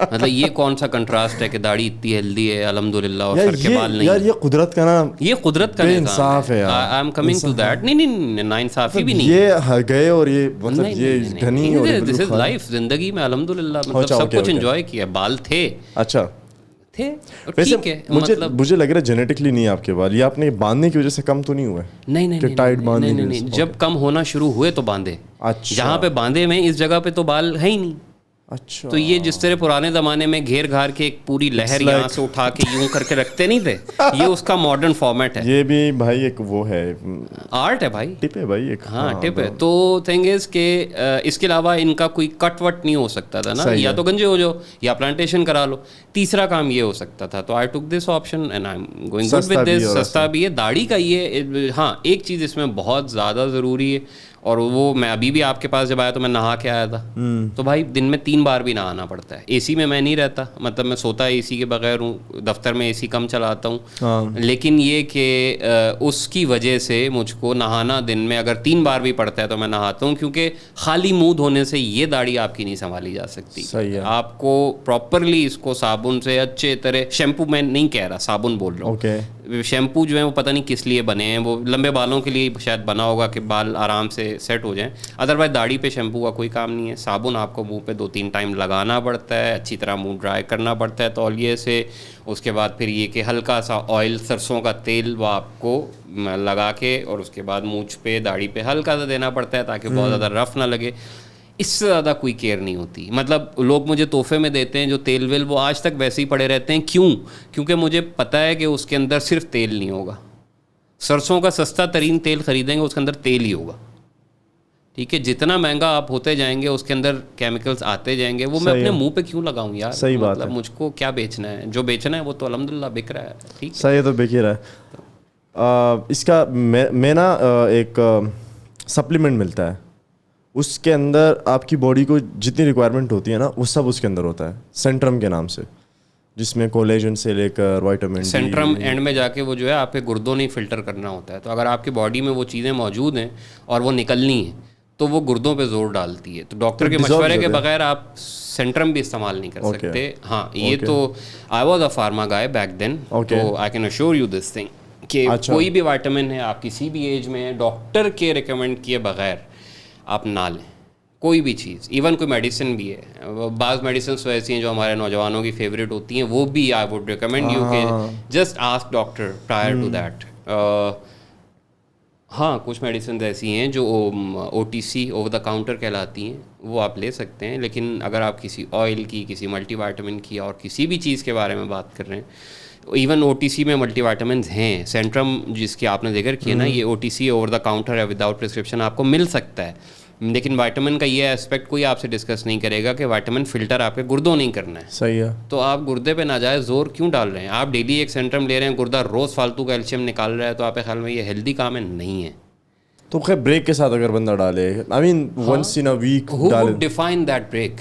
مطلب یہ کون سا کنٹراسٹ ہے کہ داڑھی اتنی ہیلدی ہے الحمدللہ اور سر کے بال نہیں. یار یہ قدرت کا نا, یہ قدرت کا انصاف ہے. I am coming to that. نہیں ناانصافی بھی نہیں. یہ گئے اور یہ مطلب یہ گھنی اور دس از لائف. زندگی میں الحمدللہ مطلب سب کچھ انجوائے کیا. بال تھے, اچھا تھے. ویسے مجھے لگ رہا ہے جینیٹکلی نہیں آپ کے بال, یہ آپ نے باندھنے کی وجہ سے کم تو نہیں ہوئے؟ نہیں, جب کم ہونا شروع ہوئے تو باندھے. جہاں پہ باندھے میں اس جگہ پہ تو بال ہے ہی نہیں. اچھا, تو یہ جس طرح پرانے زمانے میں گھیر گھار کے ایک پوری لہر یہاں سے اٹھا کے یوں کر کے رکھتے نہیں تھے, یہ اس کا ماڈرن فارمیٹ ہے. یہ بھی بھائی ایک وہ ہے, آرٹ ہے بھائی, ٹپ ہے بھائی ایک. ہاں ٹپ ہے. تو تھنگ از کہ اس کے علاوہ ان کا کوئی کٹ وٹ نہیں ہو سکتا تھا نا, یا تو گنجے ہو جاؤ یا پلانٹیشن کرا لو. تیسرا کام یہ ہو سکتا تھا. تو I tick this option and I am going good with this. سستا بھی ہے. داڑھی کا یہ ہاں ایک چیز اس میں بہت زیادہ ضروری ہے, اور وہ میں ابھی بھی آپ کے پاس جب آیا تو میں نہا کے آیا تھا. تو بھائی دن میں 3 بار بھی نہانا پڑتا ہے. اے سی میں نہیں رہتا, مطلب میں سوتا اے سی کے بغیر ہوں, دفتر میں اے سی کم چلاتا ہوں. لیکن یہ کہ اس کی وجہ سے مجھ کو نہانا دن میں اگر 3 بار بھی پڑتا ہے تو میں نہاتا ہوں, کیونکہ خالی منہ دھونے سے یہ داڑھی آپ کی نہیں سنبھالی جا سکتی. آپ کو پراپرلی اس کو صابن سے اچھے طرح, شیمپو میں نہیں کہہ رہا, صابن بول رہا ہوں. شیمپو جو ہے وہ پتہ نہیں کس لیے بنے ہیں, وہ لمبے بالوں کے لیے شاید بنا ہوگا کہ بال آرام سے سیٹ ہو جائیں. ادروائز داڑھی پہ شیمپو کا کوئی کام نہیں ہے. صابن آپ کو منہ پہ 2-3 ٹائم لگانا پڑتا ہے, اچھی طرح منہ ڈرائی کرنا پڑتا ہے تولیے سے. اس کے بعد پھر یہ کہ ہلکا سا آئل, سرسوں کا تیل وہ آپ کو لگا کے, اور اس کے بعد مونچھ پہ داڑھی پہ ہلکا سا دینا پڑتا ہے تاکہ بہت زیادہ رف نہ لگے. اس سے زیادہ کوئی کیئر نہیں ہوتی. مطلب لوگ مجھے تحفے میں دیتے ہیں جو تیل ویل, وہ آج تک ویسے ہی پڑے رہتے ہیں. کیوں؟ کیونکہ مجھے پتہ ہے کہ اس کے اندر صرف تیل نہیں ہوگا. سرسوں کا سستا ترین تیل خریدیں گے اس کے اندر تیل ہی ہوگا. ٹھیک ہے, جتنا مہنگا آپ ہوتے جائیں گے اس کے اندر کیمیکلز آتے جائیں گے. وہ میں اپنے منہ پہ کیوں لگاؤں یار؟ صحیح بات ہے. مطلب مجھ کو کیا بیچنا ہے؟ جو بیچنا ہے وہ تو الحمدللہ بک رہا ہے. ٹھیک صحیح ہے, تو بک ہی رہا ہے. اس کا میں نا ایک سپلیمنٹ ملتا ہے, اس کے اندر آپ کی باڈی کو جتنی ریکوائرمنٹ ہوتی ہے نا وہ سب اس کے اندر ہوتا ہے, سینٹرم کے نام سے, جس میں کولیجن سے لے کر وائٹامن. سینٹرم اینڈ میں جا کے وہ جو ہے آپ کے گردوں نہیں فلٹر کرنا ہوتا ہے. تو اگر آپ کی باڈی میں وہ چیزیں موجود ہیں اور وہ نکلنی ہیں تو وہ گردوں پہ زور ڈالتی ہے. تو ڈاکٹر کے مشورے کے بغیر آپ سینٹرم بھی استعمال نہیں کر سکتے. ہاں یہ تو I was a pharma guy back then, تو I can assure you this thing کہ کوئی بھی وائٹامن ہے آپ کسی بھی ایج میں ڈاکٹر کے ریکمینڈ کیے بغیر آپ نہ لیں کوئی بھی چیز. ایون کوئی میڈیسن بھی ہے, بعض میڈیسنس تو ایسی ہیں جو ہمارے نوجوانوں کی فیوریٹ ہوتی ہیں, وہ بھی آئی ووڈ ریکمینڈ یو کہ just ask doctor prior to that. ہاں کچھ میڈیسنز ایسی ہیں جو O T C, over the counter کہلاتی ہیں, وہ آپ لے سکتے ہیں. لیکن اگر آپ کسی آئل کی, کسی ملٹی وائٹامن کی اور کسی بھی چیز کے بارے میں بات کر رہے ہیں, ایون او ٹی سی میں ملٹی وائٹامنز ہیں. سینٹرم جس کی آپ نے ذکر کیا نا, یہ O T C over the counter ہے, وداؤٹ پرسکرپشن آپ کو مل سکتا ہے. لیکن وائٹامن کا یہ اسپیکٹ کوئی آپ سے ڈسکس نہیں کرے گا کہ وائٹامن فلٹر آپ کے گردوں نہیں کرنا ہے. صحیح ہے. تو آپ گردے پہ ناجائز زور کیوں ڈال رہے ہیں؟ آپ ڈیلی ایک سینٹرم لے رہے ہیں, گردہ روز فالتو کیلشیم نکال رہا ہے, تو آپ کے خیال میں یہ ہیلدی کام ہے؟ نہیں ہے. تو خیر بریک کے ساتھ اگر بندہ ڈالے, آئی مین ونس ان اے ویک ڈالے, who would define that break?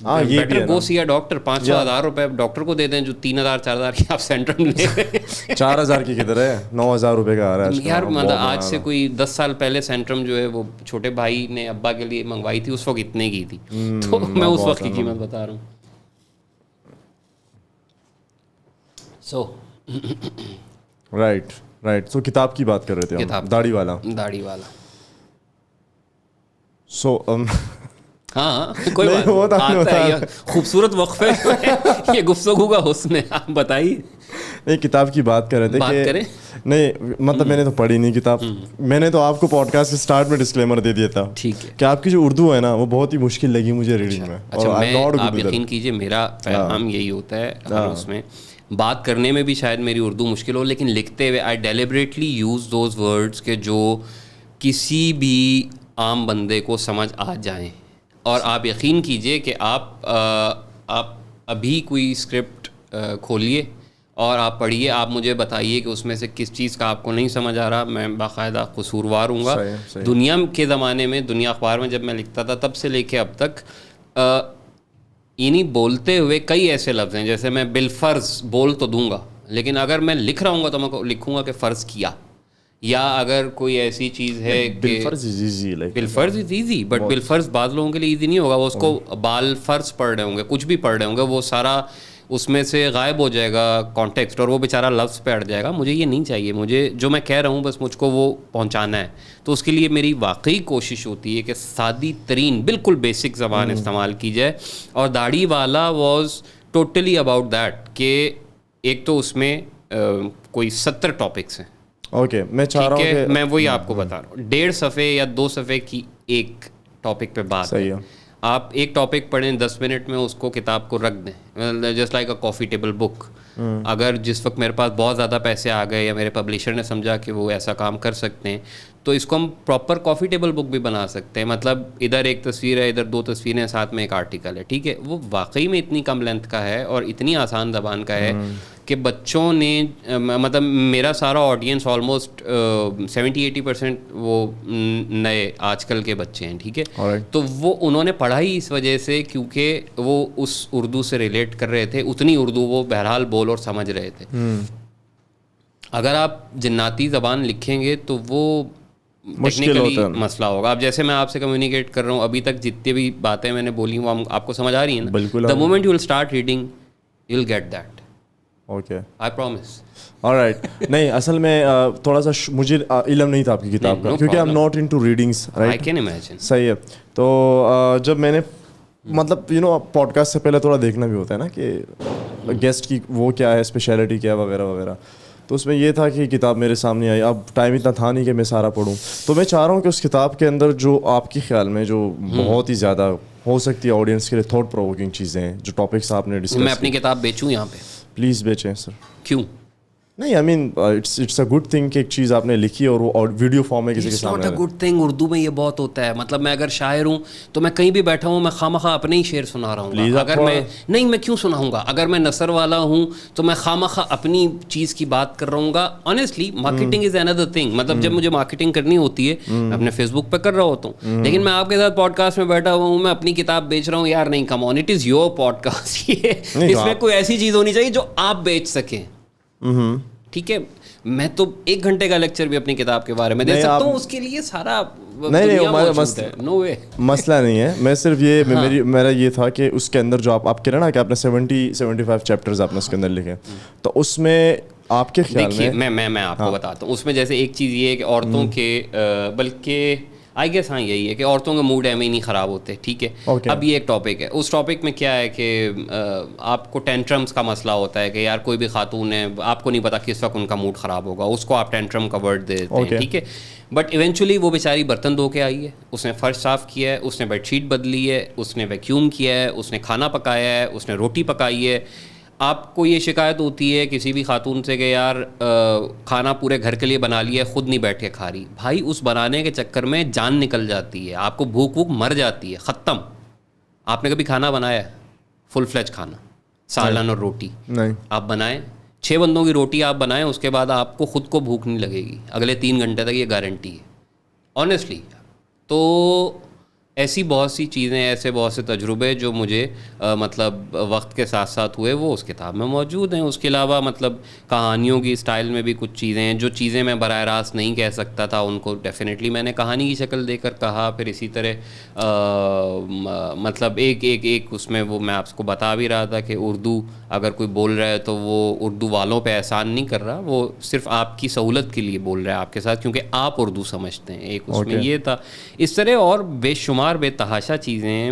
Better go see a doctor. 500,000 روپے ڈاکٹر کو دے دیں جو 3,000-4,000 کی آپ سینٹرم لے رہے ہیں. 4,000 کی کدھر ہے, 9,000 روپے کا آ رہا ہے یار. مطلب آج سے کوئی 10 سال پہلے سینٹرم جو ہے وہ چھوٹے بھائی نے ابا کے لیے منگوائی تھی, اس وقت اتنے کی تھی. تو میں اس وقت کی قیمت بتا رہا ہوں. So right. سو کتاب کی بات کر رہے تھے ہم, داڑھی والا. سو ہاں کوئی بات آتا ہے, خوبصورت وقفے یہ گفتگو کا حسن ہے. آپ بتائیے. نہیں, کتاب کی بات کر رہے تھے کہ نہیں, مطلب میں نے تو پڑھی نہیں کتاب. میں نے تو آپ کو پوڈ کاسٹ کے اسٹارٹ میں ڈسکلیمر دے دیا تھا. ٹھیک ہے. کہ آپ کی جو اردو ہے نا وہ بہت ہی مشکل لگی مجھے ریڈنگ میں. اچھا, آپ یقین کیجیے میرا پیغام یہی ہوتا ہے. اس میں بات کرنے میں بھی شاید میری اردو مشکل ہو, لیکن لکھتے ہوئے آئی ڈیلیبریٹلی یوز دوز ورڈس کہ جو کسی بھی عام بندے کو سمجھ آ جائیں. اور آپ یقین کیجئے کہ آپ ابھی کوئی اسکرپٹ کھولیے اور آپ پڑھیے, آپ مجھے بتائیے کہ اس میں سے کس چیز کا آپ کو نہیں سمجھ آ رہا, میں باقاعدہ قصوروار ہوں گا. دنیا کے زمانے میں, دنیا اخبار میں جب میں لکھتا تھا تب سے لے کے اب تک, یعنی بولتے ہوئے کئی ایسے لفظ ہیں جیسے میں بالفرض بول تو دوں گا, لیکن اگر میں لکھ رہا ہوں گا تو میں لکھوں گا کہ فرض کیا, یا اگر کوئی ایسی چیز ہے کہ بالفرض از ایزی بٹ بالفرض بعض لوگوں کے لیے ایزی نہیں ہوگا. وہ اس کو بال فرض پڑھ رہے ہوں گے, کچھ بھی پڑھ رہے ہوں گے, وہ سارا اس میں سے غائب ہو جائے گا کانٹیکسٹ, اور وہ بیچارہ لفظ پہ اڑ جائے گا. مجھے یہ نہیں چاہیے, مجھے جو میں کہہ رہا ہوں بس مجھ کو وہ پہنچانا ہے. تو اس کے لیے میری واقعی کوشش ہوتی ہے کہ سادی ترین بالکل بیسک زبان استعمال کی جائے. اور داڑھی والا واز ٹوٹلی اباؤٹ دیٹ کہ ایک تو اس میں کوئی 70 ٹاپکس ہیں. اوکے, میں چاہ رہا ہوں کہ میں وہی آپ کو بتا رہا ہوں, 1.5 صفحے یا 2 صفحے کی ایک ٹاپک پہ بات ہے. آپ ایک ٹاپک پڑھیں 10 منٹ میں اس کو کتاب کو رکھ دیں, just like a coffee table book. اگر جس وقت میرے پاس بہت زیادہ پیسے آ گئے یا میرے پبلشر نے سمجھا کہ وہ ایسا کام کر سکتے ہیں تو اس کو ہم پراپر کافی ٹیبل بک بھی بنا سکتے ہیں. مطلب ادھر ایک تصویر ہے, ادھر 2 تصویریں, ساتھ میں ایک آرٹیکل ہے, ٹھیک ہے. وہ واقعی میں اتنی کم لینتھ کا ہے اور اتنی آسان زبان کا ہے کہ بچوں نے, مطلب میرا سارا آڈینس آلموسٹ 70-80% وہ نئے آج کل کے بچے ہیں, ٹھیک ہے. تو وہ انہوں نے پڑھا ہی اس وجہ سے کیونکہ وہ اس اردو سے ریلیٹ کر رہے تھے, اتنی اردو وہ بہرحال بول اور سمجھ رہے تھے. اگر آپ جناتی زبان لکھیں گے تو وہ ٹیکنیکلی مسئلہ ہوگا. اب جیسے میں آپ سے کمیونیکیٹ کر رہا ہوں, ابھی تک جتنی بھی باتیں میں نے بولی وہ آپ کو سمجھ آ رہی ہیں نا. بالکل. The moment you will start reading you will get that. Okay, I promise. Alright. نہیں, اصل میں تھوڑا سا مجھے علم نہیں تھا آپ کی کتاب کا, کیونکہ I am not into readings, right. I can imagine. صحیح ہے. تو جب میں نے مطلب پوڈ کاسٹ سے پہلے تھوڑا دیکھنا بھی ہوتا ہے نا کہ گیسٹ کی وہ کیا ہے, اسپیشلٹی کیا وغیرہ وغیرہ. تو اس میں یہ تھا کہ کتاب میرے سامنے آئی. اب ٹائم اتنا تھا نہیں کہ میں سارا پڑھوں, تو میں چاہ رہا ہوں کہ اس کتاب کے اندر جو آپ کے خیال میں جو بہت ہی زیادہ ہو سکتی ہے آڈینس کے لیے تھاٹ پرووکنگ چیزیں ہیں, جو ٹاپکس آپ نے ڈسکس. میں اپنی کتاب بیچوں یہاں پہ؟ پلیز بیچیں سر. کیوں نہیں, I mean it's a good thing کہ ایک چیز آپ نے لکھی اور وہ ویڈیو فارم میں کسی کے سامنے. It's not a good thing. Urdu میں یہ بہت ہوتا ہے. مطلب میں اگر شاعر ہوں تو میں کہیں بھی بیٹھا ہوں, میں خواہ اپنے ہی شعر سنا رہا ہوں. اگر میں کیوں سناؤں گا؟ اگر میں نثر والا ہوں تو میں خواہ اپنی چیز کی بات کر رہا ہوں گا. Honestly marketing is another thing. مطلب جب مجھے مارکیٹنگ کرنی ہوتی ہے میں اپنے فیس بک پہ کر رہا ہوتا ہوں, لیکن میں آپ کے ساتھ پوڈ کاسٹ میں بیٹھا ہوا ہوں, میں اپنی کتاب بیچ رہا ہوں. یار نہیں, come on, it is your podcast. اس میں کوئی ایسی چیز ہونی چاہیے جو آپ بیچ سکیں, ٹھیک ہے. میں تو 1 گھنٹے کا لیکچر بھی اپنی کتاب کے بارے میں دے سکتا ہوں, اس کے لیے سارا نو وے مسئلہ نہیں ہے. میں صرف یہ میرا یہ تھا کہ اس کے اندر جو آپ کہہ رہے نا کہ آپ نے 70-75 چیپٹرز آپ نے اس کے اندر لکھے, تو اس میں آپ کے خیال میں آپ کو بتاتا ہوں. اس میں جیسے ایک چیز یہ ہے کہ عورتوں کے, بلکہ آئی گیس ہاں یہی ہے کہ عورتوں کے موڈ ایویں نہیں خراب ہوتے, ٹھیک ہے. اب یہ ایک ٹاپک ہے. اس ٹاپک میں کیا ہے کہ آپ کو ٹینٹرمس کا مسئلہ ہوتا ہے کہ یار کوئی بھی خاتون ہے, آپ کو نہیں پتا کس وقت ان کا موڈ خراب ہوگا, اس کو آپ ٹینٹرم کا ورڈ دے دیتے ہیں, ٹھیک ہے. بٹ ایونچولی وہ بیچاری برتن دھو کے آئی ہے, اس نے فرش صاف کیا ہے, اس نے بیڈ شیٹ بدلی ہے, اس نے ویکیوم کیا ہے, اس نے کھانا پکایا ہے, اس نے روٹی پکائی ہے. آپ کو یہ شکایت ہوتی ہے کسی بھی خاتون سے کہ یار کھانا پورے گھر کے لیے بنا لیا ہے, خود نہیں بیٹھ کے کھا رہی. بھائی اس بنانے کے چکر میں جان نکل جاتی ہے, آپ کو بھوک مر جاتی ہے, ختم. آپ نے کبھی کھانا بنایا ہے فل فلیج کھانا, سالن اور روٹی؟ نہیں. آپ بنائیں 6 بندوں کی روٹی آپ بنائیں, اس کے بعد آپ کو خود کو بھوک نہیں لگے گی اگلے 3 گھنٹے تک, یہ گارنٹی ہے آنیسٹلی. تو ایسی بہت سی چیزیں, ایسے بہت سے تجربے جو مجھے مطلب وقت کے ساتھ ساتھ ہوئے, وہ اس کتاب میں موجود ہیں. اس کے علاوہ مطلب کہانیوں کی اسٹائل میں بھی کچھ چیزیں ہیں, جو چیزیں میں براہ راست نہیں کہہ سکتا تھا ان کو ڈیفینیٹلی میں نے کہانی کی شکل دے کر کہا. پھر اسی طرح مطلب ایک اس میں وہ میں آپ کو بتا بھی رہا تھا کہ اردو اگر کوئی بول رہا ہے تو وہ اردو والوں پہ احسان نہیں کر رہا, وہ صرف آپ کی سہولت کے لیے بول رہا ہے آپ کے ساتھ, کیونکہ آپ اردو سمجھتے ہیں. ایک اس میں یہ تھا. اس طرح اور بے شمار بے تحاشا چیزیں ہیں.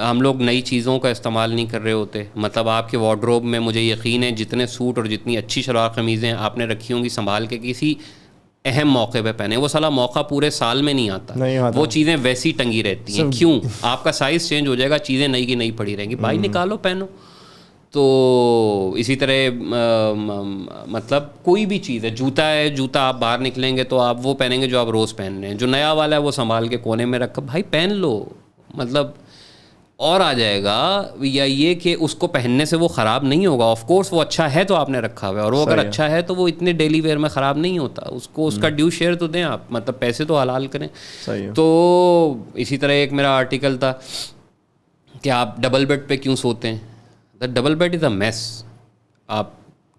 ہم لوگ نئی چیزوں کا استعمال نہیں کر رہے ہوتے. مطلب آپ کے وارڈروب میں مجھے یقین ہے جتنے سوٹ اور جتنی اچھی شلوار قمیضیں آپ نے رکھی ہوں گی سنبھال کے کسی اہم موقع پہ پہنے, وہ سارا موقع پورے سال میں نہیں آتا. وہ چیزیں ویسی ٹنگی رہتی ہیں. کیوں؟ آپ کا سائز چینج ہو جائے گا, چیزیں نئی کی نئی پڑی رہیں گی. بھائی نکالو پہنو. تو اسی طرح مطلب کوئی بھی چیز ہے, جوتا ہے, جوتا آپ باہر نکلیں گے تو آپ وہ پہنیں گے جو آپ روز پہن رہے ہیں. جو نیا والا ہے وہ سنبھال کے کونے میں رکھا, بھائی پہن لو. مطلب اور آ جائے گا, یا یہ کہ اس کو پہننے سے وہ خراب نہیں ہوگا. آف کورس وہ اچھا ہے تو آپ نے رکھا ہوا ہے, اور وہ اگر اچھا ہے تو وہ اتنے ڈیلی ویئر میں خراب نہیں ہوتا. اس کو اس کا ڈیو شیئر تو دیں آپ, مطلب پیسے تو حلال کریں. تو اسی طرح ایک میرا آرٹیکل تھا کہ آپ ڈبل بیڈ پہ کیوں سوتے ہیں. The double bed is a mess. آپ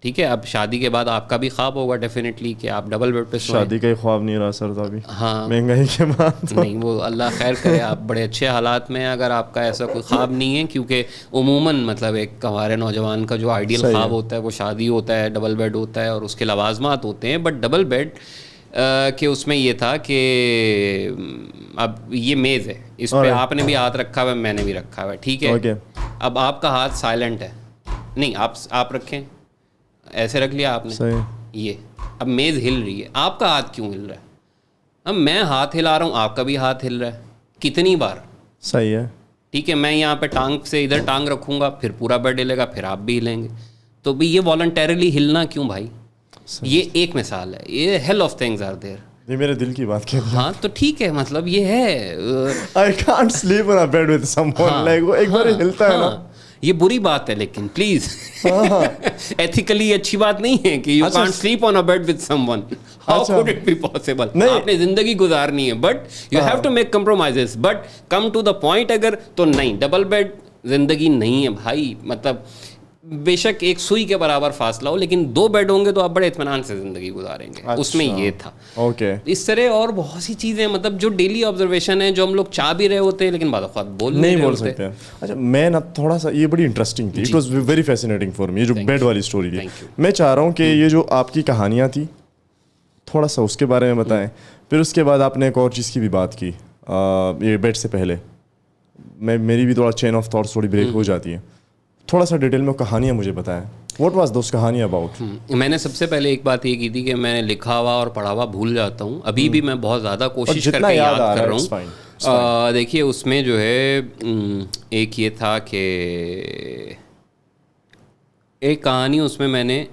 ٹھیک ہے. اب شادی کے بعد آپ کا بھی خواب ہوگا ڈیفینیٹلی کہ آپ ڈبل بیڈ پہ سوئیں. شادی کا ہی خواب نہیں رہا سر ابھی. ہاں مہنگائی کے بعد نہیں, وہ اللہ خیر کرے, آپ بڑے اچھے حالات میں ہیں اگر آپ کا ایسا کوئی خواب نہیں ہے, کیونکہ عموماً مطلب ایک ہمارے نوجوان کا جو آئیڈیل خواب ہوتا ہے وہ شادی ہوتا ہے, ڈبل بیڈ ہوتا ہے اور اس کے لوازمات ہوتے ہیں. بٹ ڈبل بیڈ کہ اس میں یہ تھا کہ اب یہ میز ہے, اس پہ آپ نے بھی ہاتھ رکھا ہوا ہے, میں نے بھی رکھا ہوا ہے, ٹھیک ہے. اب آپ کا ہاتھ سائلنٹ ہے, نہیں آپ رکھیں, ایسے رکھ لیا آپ نے یہ, اب میز ہل رہی ہے, آپ کا ہاتھ کیوں ہل رہا ہے؟ اب میں ہاتھ ہلا رہا ہوں, آپ کا بھی ہاتھ ہل رہا ہے, کتنی بار؟ صحیح ہے, ٹھیک ہے. میں یہاں پہ ٹانگ سے ادھر ٹانگ رکھوں گا, پھر پورا بیڈ ہلے گا, پھر آپ بھی ہلیں گے. تو بھی یہ والنٹیرلی ہلنا کیوں بھائی؟ یہ ایک مثال ہے, یہ hell of things are there. یہ میرے دل کی بات کہہ. ہاں تو ٹھیک ہے, مطلب یہ ہے I can't sleep on a bed with someone, like وہ ایک بار ہلتا ہے نا, یہ بری بات ہے, لیکن پلیز ایتھیکلی اچھی بات نہیں ہے کہ you can't sleep on a bed with someone. How could it be possible? آپ نے زندگی گزارنی ہے, but you have to make compromises, but come to the point اگر تو نہیں, ڈبل بیڈ زندگی نہیں ہے بھائی. مطلب بے شک ایک سوئی کے برابر فاصلہ ہو, لیکن 2 بیڈ ہوں گے تو آپ بڑے اطمینان سے زندگی گزاریں گے. اس میں یہ تھا. اس طرح اور بہت سی چیزیں مطلب جو ڈیلی آبزرویشن ہے, جو ہم لوگ چاہ بھی رہے ہوتے ہیں لیکن بعض اوقات نہیں بول سکتے. اچھا, میں نا تھوڑا سا, یہ بڑی انٹرسٹنگ تھی, it was very fascinating for me, یہ جو بیڈ والی اسٹوری تھی. میں چاہ رہا ہوں کہ یہ جو آپ کی کہانیاں تھی تھوڑا سا اس کے بارے میں بتائیں. پھر اس کے بعد آپ نے ایک اور چیز کی بھی بات کی, یہ بیڈ سے پہلے میری بھی تھوڑا چین آف تھاٹس تھوڑی بریک ہو جاتی ہے. تھوڑا سا ڈیٹیل میں کہانیاں مجھے بتائیں, واٹ واز دوز کہانی اباؤٹ؟ میں نے سب سے پہلے ایک بات یہ کی تھی کہ میں لکھا ہوا اور پڑھا ہوا بھول جاتا ہوں. ابھی بھی میں بہت زیادہ کوشش کر کے یاد کر رہا ہوں. دیکھیے اس میں جو ہے ایک یہ تھا کہ ایک کہانی اس میں نے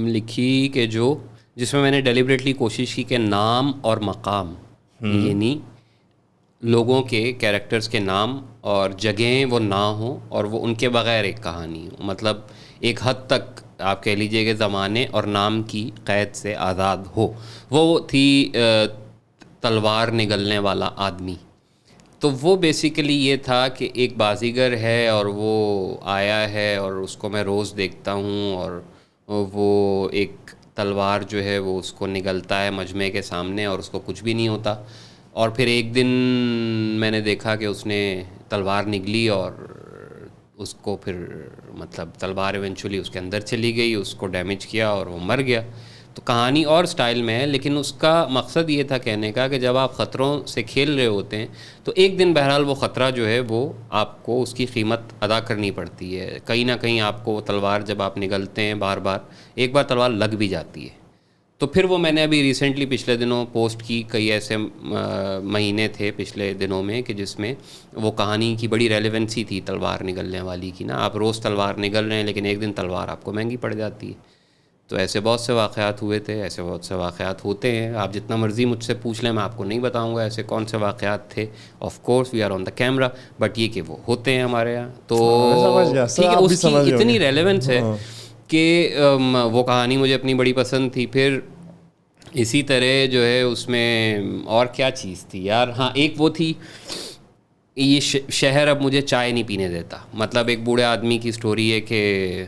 لکھی کہ جس میں نے ڈیلیبریٹلی کوشش کی کہ نام اور مقام, یعنی لوگوں کے کیریکٹرز کے نام اور جگہیں وہ نہ ہوں اور وہ ان کے بغیر ایک کہانی ہو. مطلب ایک حد تک آپ کہہ لیجئے کہ زمانے اور نام کی قید سے آزاد ہو. وہ تھی تلوار نگلنے والا آدمی. تو وہ بیسیکلی یہ تھا کہ ایک بازیگر ہے اور وہ آیا ہے اور اس کو میں روز دیکھتا ہوں, اور وہ ایک تلوار جو ہے وہ اس کو نگلتا ہے مجمع کے سامنے اور اس کو کچھ بھی نہیں ہوتا. اور پھر ایک دن میں نے دیکھا کہ اس نے تلوار نگلی اور اس کو پھر مطلب تلوار ایونچولی اس کے اندر چلی گئی, اس کو ڈیمیج کیا اور وہ مر گیا. تو کہانی اور سٹائل میں ہے, لیکن اس کا مقصد یہ تھا کہنے کا کہ جب آپ خطروں سے کھیل رہے ہوتے ہیں تو ایک دن بہرحال وہ خطرہ جو ہے وہ آپ کو اس کی قیمت ادا کرنی پڑتی ہے. کہیں نہ کہیں آپ کو وہ تلوار جب آپ نگلتے ہیں بار بار, ایک بار تلوار لگ بھی جاتی ہے. تو پھر وہ میں نے ابھی ریسنٹلی پچھلے دنوں پوسٹ کی, کئی ایسے مہینے تھے پچھلے دنوں میں کہ جس میں وہ کہانی کی بڑی ریلیونسی تھی تلوار نگلنے والی کی نا. آپ روز تلوار نگل رہے ہیں لیکن ایک دن تلوار آپ کو مہنگی پڑ جاتی ہے. تو ایسے بہت سے واقعات ہوئے تھے, ایسے بہت سے واقعات ہوتے ہیں. آپ جتنا مرضی مجھ سے پوچھ لیں, میں آپ کو نہیں بتاؤں گا ایسے کون سے واقعات تھے. Of course we are on the camera, but یہ کہ وہ ہوتے ہیں ہمارے یہاں. تو ٹھیک ہے, اس کی اتنی ریلیونس ہے کہ وہ کہانی مجھے اپنی بڑی پسند تھی. پھر اسی طرح جو ہے اس میں اور کیا چیز تھی یار, ہاں ایک وہ تھی, یہ شہر اب مجھے چائے نہیں پینے دیتا. مطلب ایک بوڑھے آدمی کی سٹوری ہے کہ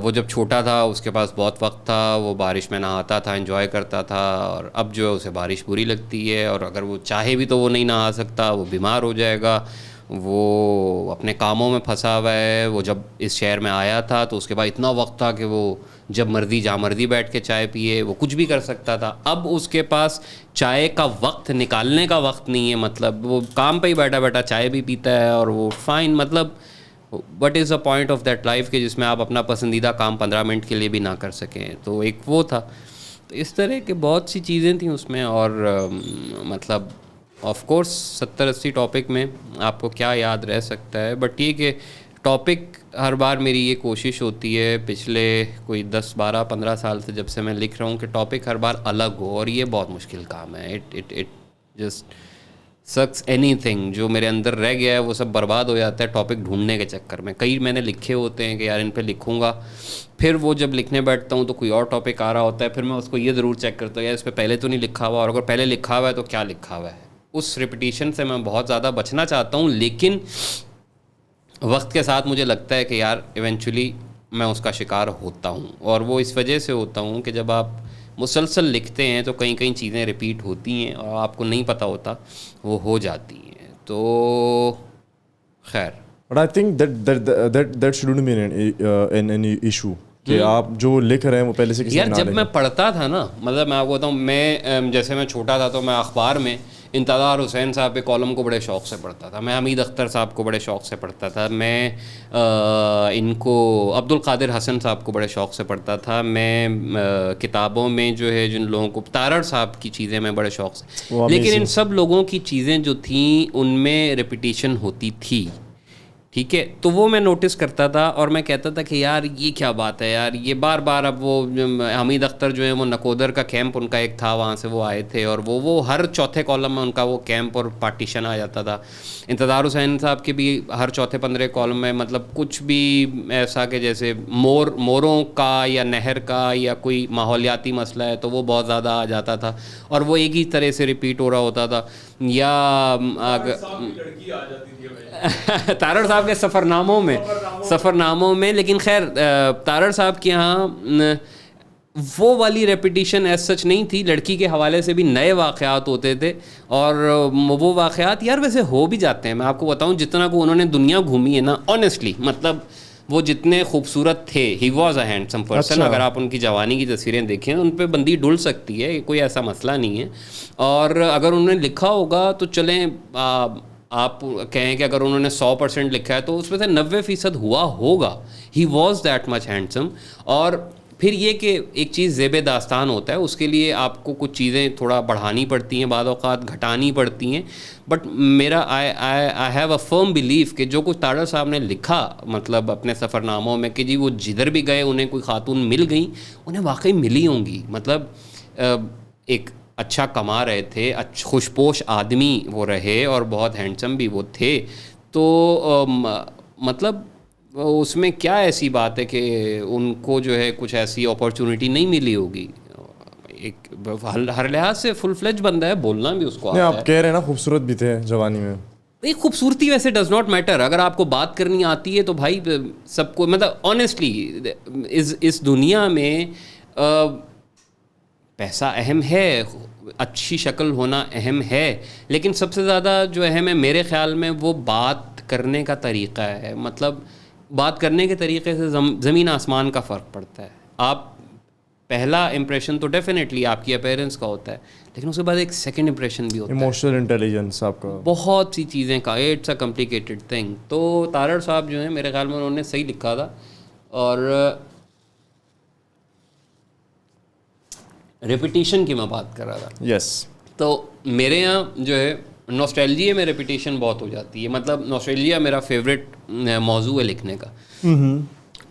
وہ جب چھوٹا تھا اس کے پاس بہت وقت تھا, وہ بارش میں نہاتا تھا, انجوائے کرتا تھا, اور اب جو ہے اسے بارش بری لگتی ہے, اور اگر وہ چاہے بھی تو وہ نہیں نہا سکتا, وہ بیمار ہو جائے گا, وہ اپنے کاموں میں پھنسا ہوا ہے. وہ جب اس شہر میں آیا تھا تو اس کے بعد اتنا وقت تھا کہ وہ جب مرضی جہاں مرضی بیٹھ کے چائے پیے, وہ کچھ بھی کر سکتا تھا. اب اس کے پاس چائے کا وقت نکالنے کا وقت نہیں ہے. مطلب وہ کام پہ ہی بیٹھا بیٹھا چائے بھی پیتا ہے اور وہ فائن. مطلب what is a point of that life کہ جس میں آپ اپنا پسندیدہ کام 15 منٹ کے لیے بھی نہ کر سکیں. تو ایک وہ تھا. تو اس طرح کے بہت سی چیزیں تھیں اس میں. اور مطلب آف کورس 70-80 ٹاپک میں آپ کو کیا یاد رہ سکتا ہے, بٹ یہ کہ ٹاپک ہر بار میری یہ کوشش ہوتی ہے پچھلے کوئی 10-12-15 سال سے جب سے میں لکھ رہا ہوں کہ ٹاپک ہر بار الگ ہو, اور یہ بہت مشکل کام ہے. It just six any thing. جو میرے اندر رہ گیا ہے وہ سب برباد ہو جاتا ہے ٹاپک ڈھونڈنے کے چکر میں. کئی میں نے لکھے ہوتے ہیں کہ یار ان پہ لکھوں گا, پھر وہ جب لکھنے بیٹھتا ہوں تو کوئی اور ٹاپک آ رہا ہوتا ہے, پھر میں اس کو یہ ضرور چیک کرتا ہوں یار اس پہ پہلے تو نہیں لکھا ہوا, اور اگر پہلے لکھا ہوا ہے تو کیا لکھا ہوا ہے. اس ریپیٹیشن سے میں بہت زیادہ بچنا چاہتا ہوں, لیکن وقت کے ساتھ مجھے لگتا ہے کہ یار ایونچولی میں اس کا شکار ہوتا ہوں, اور وہ اس وجہ سے ہوتا ہوں کہ جب آپ مسلسل لکھتے ہیں تو کئی کئی چیزیں ریپیٹ ہوتی ہیں اور آپ کو نہیں پتہ ہوتا وہ ہو جاتی ہیں. تو خیر, but I think that shouldn't be an issue کہ آپ جو لکھ رہے ہیں وہ پہلے سے کسی یار جب میں پڑھتا تھا نا, مطلب میں آپ کو بتاؤں, میں جیسے میں چھوٹا تھا تو میں اخبار میں انتظار حسین صاحب کے کالم کو بڑے شوق سے پڑھتا تھا, میں حمید اختر صاحب کو بڑے شوق سے پڑھتا تھا, میں ان کو عبد القادر حسن صاحب کو بڑے شوق سے پڑھتا تھا, میں کتابوں میں جو ہے جن لوگوں کو تارڑ صاحب کی چیزیں میں بڑے شوق سے, لیکن ان سب لوگوں کی چیزیں جو تھیں ان میں ریپیٹیشن ہوتی تھی, ٹھیک ہے, تو وہ میں نوٹس کرتا تھا اور میں کہتا تھا کہ یار یہ کیا بات ہے یار, یہ بار بار. اب وہ حمید اختر جو ہے وہ نکودر کا کیمپ ان کا ایک تھا, وہاں سے وہ آئے تھے اور وہ ہر چوتھے کالم میں ان کا وہ کیمپ اور پارٹیشن آ جاتا تھا. انتظار حسین صاحب کے بھی ہر چوتھے 15 کالم میں مطلب کچھ بھی ایسا کہ جیسے موروں کا یا نہر کا یا کوئی ماحولیاتی مسئلہ ہے تو وہ بہت زیادہ آ جاتا تھا اور وہ ایک ہی طرح سے ریپیٹ ہو رہا ہوتا تھا. یا تارڑ صاحب کے سفرناموں میں لیکن خیر تارڑ صاحب کے یہاں وہ والی ریپیٹیشن ایز سچ نہیں تھی, لڑکی کے حوالے سے بھی نئے واقعات ہوتے تھے اور وہ واقعات یار ویسے ہو بھی جاتے ہیں. میں آپ کو بتاؤں جتنا کو انہوں نے دنیا گھومی ہے نا, آنیسٹلی مطلب وہ جتنے خوبصورت تھے, he was a handsome person. اگر آپ ان کی جوانی کی تصویریں دیکھیں ان پہ بندی ڈل سکتی ہے, کوئی ایسا مسئلہ نہیں ہے. اور اگر انہوں نے لکھا ہوگا تو چلیں آپ کہیں کہ اگر انہوں نے 100% لکھا ہے تو اس میں سے 90% ہوا ہوگا. He was that much handsome. اور پھر یہ کہ ایک چیز زیب داستان ہوتا ہے, اس کے لیے آپ کو کچھ چیزیں تھوڑا بڑھانی پڑتی ہیں, بعض اوقات گھٹانی پڑتی ہیں. بٹ میرا آئی ہیو اے فرم بلیف کہ جو کچھ تارڑ صاحب نے لکھا مطلب اپنے سفرناموں میں کہ جی وہ جدھر بھی گئے انہیں کوئی خاتون مل گئیں, انہیں واقعی ملی ہوں گی. مطلب ایک اچھا کما رہے تھے, خوش پوش آدمی وہ رہے اور بہت ہینڈسم بھی وہ تھے. تو مطلب اس میں کیا ایسی بات ہے کہ ان کو جو ہے کچھ ایسی اپارچونیٹی نہیں ملی ہوگی. ایک ہر لحاظ سے فل فلیج بندہ ہے, بولنا بھی اس کو آتا ہے. آپ کہہ رہے ہیں نا خوبصورت بھی تھے جوانی میں. ایک خوبصورتی ویسے ڈز ناٹ میٹر, اگر آپ کو بات کرنی آتی ہے تو بھائی سب کو, مطلب آنیسٹلی اس دنیا میں پیسہ اہم ہے, اچھی شکل ہونا اہم ہے, لیکن سب سے زیادہ جو اہم ہے میرے خیال میں وہ بات کرنے کا طریقہ ہے. مطلب بات کرنے کے طریقے سے زمین آسمان کا فرق پڑتا ہے. آپ پہلا امپریشن تو ڈیفینیٹلی آپ کی اپیرنس کا ہوتا ہے, لیکن اس کے بعد ایک سیکنڈ امپریشن بھی ہوتا ہے, ایموشنل انٹیلیجنس آپ کا, بہت سی چیزیں کا. It's a complicated thing. تو تارڑ صاحب جو ہیں میرے خیال میں انہوں نے صحیح لکھا تھا. اور ریپیٹیشن کی میں بات کر رہا تھا. یس, تو میرے یہاں جو ہے نوسٹیلجیا میں ریپیٹیشن بہت ہو جاتی ہے. مطلب نوسٹیلجیا میرا فیوریٹ موضوع ہے لکھنے کا.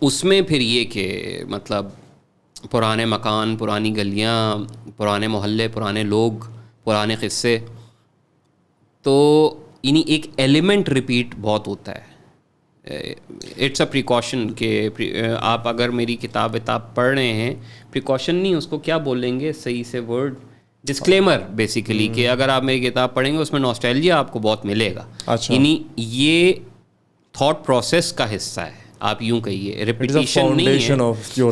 اس میں پھر یہ کہ مطلب پرانے مکان, پرانی گلیاں, پرانے محلے, پرانے لوگ, پرانے قصے, تو یعنی ایک ایلیمنٹ ریپیٹ بہت ہوتا ہے. اٹس اے پریکاشن کہ آپ اگر میری کتاب پڑھ رہے ہیں, پریکاشن نہیں اس کو کیا بولیں گے صحیح سے ورڈ, ڈسکلیمر بیسیکلی, کہ اگر آپ میری کتاب پڑھیں گے اس میں نوسٹیلجیا آپ کو بہت ملے گا. یعنی یہ تھاٹ پروسیس کا حصہ ہے, آپ یوں کہیے, ریپیٹیشن نہیں ہے,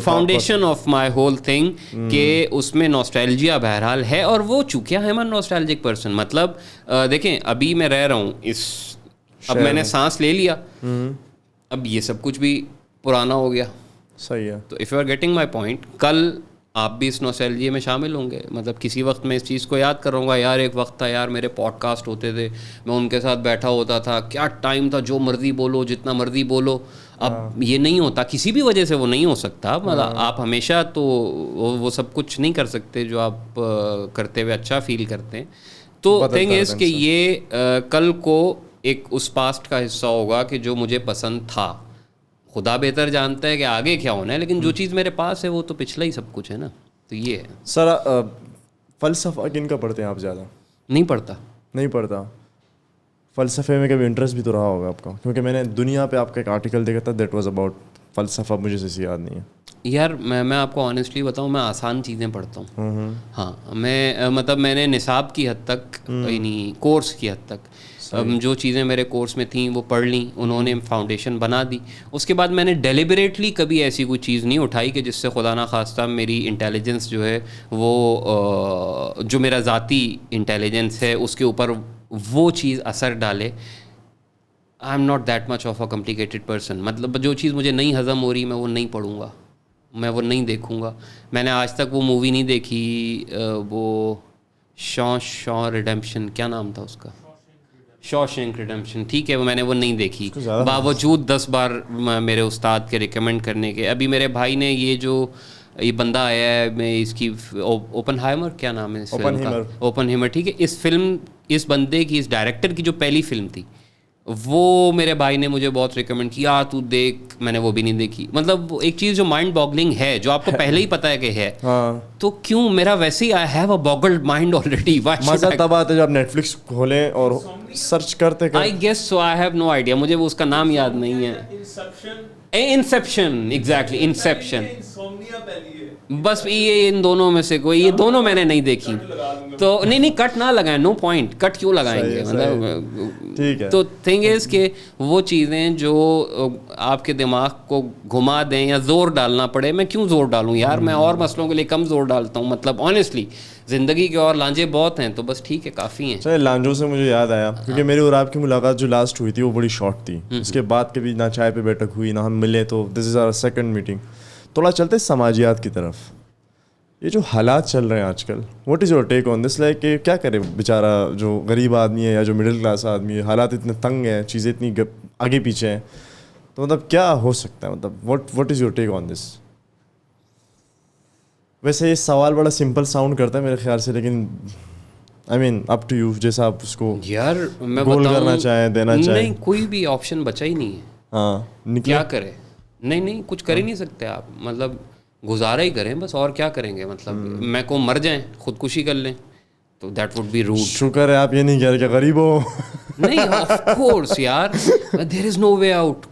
foundation of my whole thing, کہ اس میں نوسٹیلجیا بہرحال ہے. اور وہ چونکہ I am a nostalgic person. مطلب دیکھیں ابھی میں رہ رہا ہوں اب میں نے سانس لے لیا, اب یہ سب کچھ بھی پرانا ہو گیا. صحیح ہے. تو if you are getting my point, کل آپ بھی اس نوسٹیلجیا میں شامل ہوں گے. مطلب کسی وقت میں اس چیز کو یاد کروں گا, یار ایک وقت تھا یار میرے پوڈ کاسٹ ہوتے تھے, میں ان کے ساتھ بیٹھا ہوتا تھا, کیا ٹائم تھا, جو مرضی بولو, جتنا مرضی بولو. اب یہ نہیں ہوتا, کسی بھی وجہ سے وہ نہیں ہو سکتا. مطلب آپ ہمیشہ تو وہ سب کچھ نہیں کر سکتے جو آپ کرتے ہوئے اچھا فیل کرتے ہیں. تو تھنگ از کہ یہ کل کو ایک اس پاسٹ کا حصہ ہوگا کہ جو مجھے پسند تھا. خدا بہتر جانتا ہے کہ آگے کیا ہونا ہے, لیکن جو چیز میرے پاس ہے وہ تو پچھلا ہی سب کچھ ہے نا. تو یہ ہے. سر فلسفہ کن کا پڑھتے ہیں آپ زیادہ؟ نہیں پڑھتا. نہیں پڑھتا. فلسفے میں کبھی انٹرسٹ بھی تو رہا ہوگا آپ کا, کیونکہ میں نے دنیا پہ آپ کا ایک آرٹیکل دیکھا تھا دیٹ واز اباؤٹ فلسفہ, مجھے سے یاد نہیں ہے. یار میں آپ کو آنیسٹلی بتاؤں, میں آسان چیزیں پڑھتا ہوں. ہاں میں مطلب میں نے نصاب کی حد تک, یعنی کورس کی حد تک, جو چیزیں میرے کورس میں تھیں وہ پڑھ لیں, انہوں نے فاؤنڈیشن بنا دی. اس کے بعد میں نے ڈیلیبریٹلی کبھی ایسی کوئی چیز نہیں اٹھائی کہ جس سے خدا نخواستہ میری انٹیلیجنس جو ہے وہ جو میرا ذاتی انٹیلیجنس ہے اس کے اوپر وہ چیز اثر ڈالے. I am not that much of a complicated person. مطلب جو چیز مجھے نہیں ہضم ہو رہی میں وہ نہیں پڑھوں گا, میں وہ نہیں دیکھوں گا. میں نے آج تک وہ مووی نہیں دیکھی, وہ شاں ریڈیمپشن, کیا نام تھا اس کا, شاوشینک ریڈیمپشن, ٹھیک ہے, میں نے وہ نہیں دیکھی باوجود 10 بار میرے استاد کے ریکمینڈ کرنے کے. ابھی میرے بھائی نے یہ بندہ آیا ہے, میں اس کی اوپن ہائمر, کیا نام ہے اس فلم کا, اوپن ہیمر, ٹھیک ہے, اس بندے کی, اس ڈائریکٹر کی جو پہلی فلم تھی وہ میرے بھائی نے مجھے بہت ریکمینڈ کیا, تو دیکھ. میں نے وہ بھی نہیں دیکھی. مطلب ایک چیز جو مائنڈ باگلنگ ہے, جو آپ کو پہلے ہی پتا ہے کہ ہے, تو کیوں میرا ویسے ہی I have a boggled mind already. مزہ تب آتا ہے جب آپ نیٹ فلکس کھولیں اور سرچ کرتے. I guess so, I have no idea, مجھے وہ اس کا نام یاد نہیں ہے. Inception, exactly inception. بس یہ ان دونوں میں سے کوئی, یہ دونوں میں نے نہیں دیکھی. تو نہیں کٹ نہ لگائیں, نو پوائنٹ, کٹ کیوں لگائیں گے. مطلب تو تھنگ از کہ وہ چیزیں جو آپ کے دماغ کو گھما دیں یا زور ڈالنا پڑے, میں کیوں زور ڈالوں یار, میں اور مسئلوں کے لیے کم زور ڈالتا ہوں. مطلب آنیسٹلی زندگی کے اور لانجے بہت ہیں, تو بس ٹھیک ہے, کافی ہیں. لانجوں سے مجھے یاد آیا, کیونکہ میری اور آپ کی ملاقات جو لاسٹ ہوئی تھی وہ بڑی شارٹ تھی. اس کے بعد کبھی نہ چائے پہ بیٹھک ہوئی, نہ ہم ملے, تو دس از آور سیکنڈ میٹنگ. تھوڑا چلتے سماجیات کی طرف. یہ جو حالات چل رہے ہیں آج کل, what is your take on this? Like کہ کیا کرے بیچارہ جو غریب آدمی ہے یا جو مڈل کلاس آدمی ہے, حالات اتنے تنگ ہیں, چیزیں اتنی آگے پیچھے ہیں, تو مطلب کیا ہو سکتا ہے؟ مطلب واٹ از یور ٹیک آن دس؟ ویسے یہ سوال بڑا سمپل ساؤنڈ کرتا ہے میرے خیال سے, لیکن آئی مین اپ ٹو یو, جیسا آپ اس کو یار میں گول کرنا چاہیں, دینا چاہیں. نہیں, کوئی بھی آپشن بچا ہی نہیں ہے. ہاں, کیا کرے؟ نہیں کچھ کر ہی نہیں سکتے آپ. مطلب گزارا ہی کریں بس, اور کیا کریں گے. مطلب میں کو مر جائیں, خودکشی کر لیں, تو دیٹ وڈ بی روڈ. شکر ہے آپ یہ نہیں کہہ رہے کہ غریب ہو. نہیں, آف کورس یار, دیر از نو وے آؤٹ.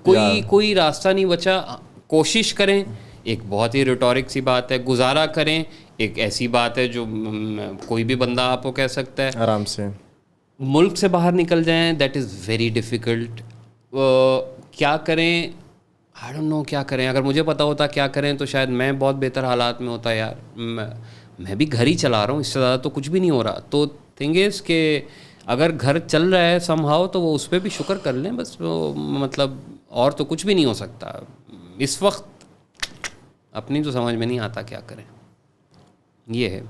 کوئی راستہ نہیں بچا. کوشش کریں, ایک بہت ہی ریٹورک سی بات ہے. گزارا کریں, ایک ایسی بات ہے جو کوئی بھی بندہ آپ کو کہہ سکتا ہے. آرام سے ملک سے باہر نکل جائیں, دیٹ از ویری ڈیفیکلٹ. کیا کریں, آئی ڈونٹ نو کیا کریں. اگر مجھے پتا ہوتا کیا کریں تو شاید میں بہت بہتر حالات میں ہوتا یار. میں بھی گھر ہی چلا رہا ہوں, اس سے زیادہ تو کچھ بھی نہیں ہو رہا. تو تھنگ از کہ اگر گھر چل رہا ہے سم ہاؤ, تو وہ اس پہ بھی شکر کر لیں بس. مطلب اور تو کچھ بھی نہیں ہو سکتا اس وقت. اپنی تو سمجھ میں نہیں آتا کیا کریں. یہ ہے,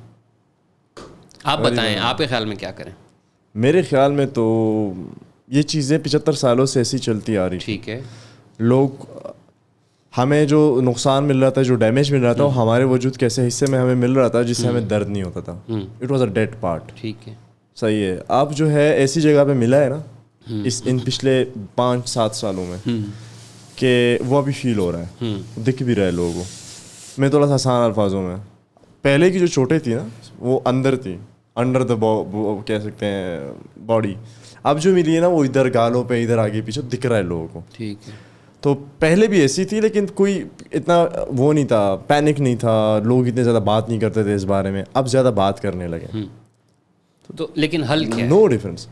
آپ بتائیں, آپ کے خیال میں کیا کریں؟ میرے خیال میں تو یہ چیزیں 75 سالوں سے ایسی چلتی آ رہی. ٹھیک ہے, لوگ ہمیں جو نقصان مل رہا تھا, جو ڈیمیج مل رہا تھا, وہ ہمارے وجود کے ایسے حصے میں ہمیں مل رہا تھا جس سے ہمیں درد نہیں ہوتا تھا. It was a dead part. ٹھیک ہے, صحیح ہے. آپ جو ہے ایسی جگہ پہ ملا ہے نا ان پچھلے 5-7 سالوں میں, کہ وہ ابھی فیل ہو رہا ہے, دکھ بھی رہا ہے لوگوں کو. میں تھوڑا سا آسان الفاظوں میں, پہلے کی جو چوٹیں تھیں نا وہ اندر تھی, انڈر دا کہہ سکتے ہیں باڈی. اب جو ملی ہے نا وہ ادھر گالوں پہ, ادھر آگے پیچھے دکھ رہا ہے لوگوں کو. ٹھیک ہے. تو پہلے بھی ایسی تھی, لیکن کوئی اتنا وہ نہیں تھا, پینک نہیں تھا, لوگ اتنے زیادہ بات نہیں کرتے تھے اس بارے میں. اب زیادہ بات کرنے لگے. تو لیکن حل کیا ہے؟ No difference.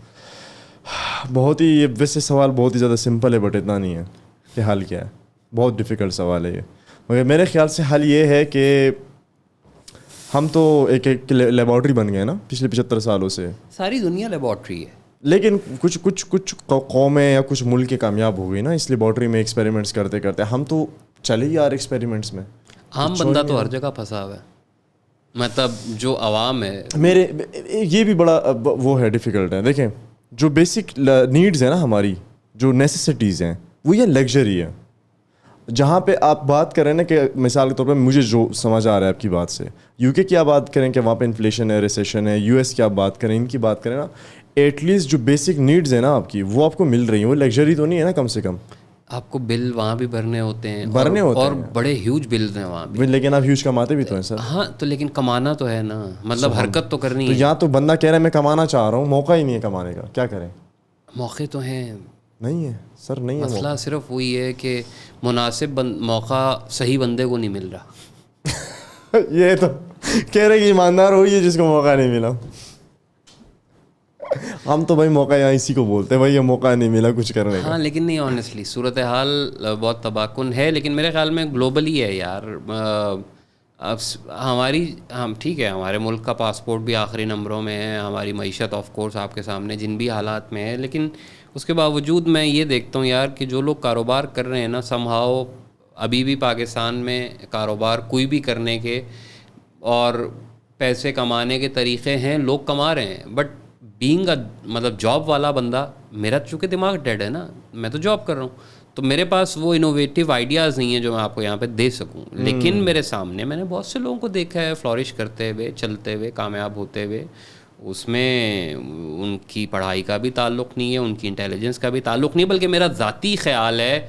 بہت ہی, ویسے سوال بہت ہی زیادہ سمپل ہے, بٹ اتنا نہیں ہے کہ حل کیا ہے. بہت ڈیفیکلٹ سوال ہے یہ. مگر میرے خیال سے حل یہ ہے کہ ہم تو ایک لیبارٹری بن گئے نا پچھلے 75 سالوں سے. ساری دنیا لیبارٹری ہے, لیکن کچھ قومیں یا کچھ ملک کامیاب ہو گئی نا اس لیبارٹری میں ایکسپیریمنٹس کرتے کرتے. ہم تو چلے ہی یار ایکسپیریمنٹس میں. عام بندہ تو ہر جگہ پھنسا ہوا ہے. مطلب جو عوام ہے, میرے یہ بھی بڑا وہ ہے, ڈیفیکلٹ ہے. دیکھیں جو بیسک نیڈز ہیں نا ہماری, جو نیسیسٹیز ہیں, وہ یہ لگژری ہے. جہاں پہ آپ بات کریں نا کہ مثال کے طور پہ مجھے جو سمجھ آ رہا ہے آپ کی بات سے, یو کے کی آپ بات کریں کہ وہاں پہ انفلیشن ہے, ریسیشن ہے, یو ایس کی آپ بات کریں, ان کی بات کریں نا, ایٹ لیسٹ جو بیسک نیڈز ہیں نا آپ کی, وہ آپ کو مل رہی ہیں. وہ لگژری تو نہیں ہے نا, کم سے کم. آپ کو بل وہاں بھی بھرنے ہوتے ہیں, اور بڑے ہیوج بلز ہیں وہاں بھی. لیکن آپ ہیوج کماتے بھی تو ہیں سر. ہاں, تو لیکن کمانا تو ہے نا, مطلب حرکت تو کرنی ہے. تو یہاں تو بندہ کہہ رہا ہے میں کمانا چاہ رہا ہوں, موقع ہی نہیں ہے کمانے کا, کیا کریں؟ موقع تو ہیں. نہیں ہے سر, نہیں ہے. مسئلہ صرف وہی ہے کہ مناسب موقع صحیح بندے کو نہیں مل رہا. یہ تو کہہ رہے کہ ایماندار ہوئی ہے جس کو موقع نہیں ملا. ہم تو بھائی موقع یہاں اسی کو بولتے ہیں بھائی یہ موقع نہیں ملا کچھ کرنے کا. ہاں لیکن نہیں آنیسٹلی صورتحال بہت تباکن ہے, لیکن میرے خیال میں گلوبلی ہے یار. ہم ٹھیک ہے ہمارے ملک کا پاسپورٹ بھی آخری نمبروں میں ہے, ہماری معیشت آف کورس آپ کے سامنے جن بھی حالات میں ہے, لیکن اس کے باوجود میں یہ دیکھتا ہوں یار کہ جو لوگ کاروبار کر رہے ہیں نا سمہاؤ ابھی بھی پاکستان میں کاروبار کوئی بھی کرنے کے اور پیسے کمانے کے طریقے ہیں, لوگ کما رہے ہیں, بٹ بینگ مطلب جاب والا بندہ, میرا چونکہ دماغ ڈیڈ ہے نا, میں تو جاب کر رہا ہوں, تو میرے پاس وہ انوویٹیو آئیڈیاز نہیں ہیں جو میں آپ کو یہاں پہ دے سکوں. لیکن میرے سامنے میں نے بہت سے لوگوں کو دیکھا ہے فلورش کرتے ہوئے, چلتے ہوئے, کامیاب ہوتے ہوئے. اس میں ان کی پڑھائی کا بھی تعلق نہیں ہے, ان کی انٹیلیجنس کا بھی تعلق نہیں, بلکہ میرا ذاتی خیال ہے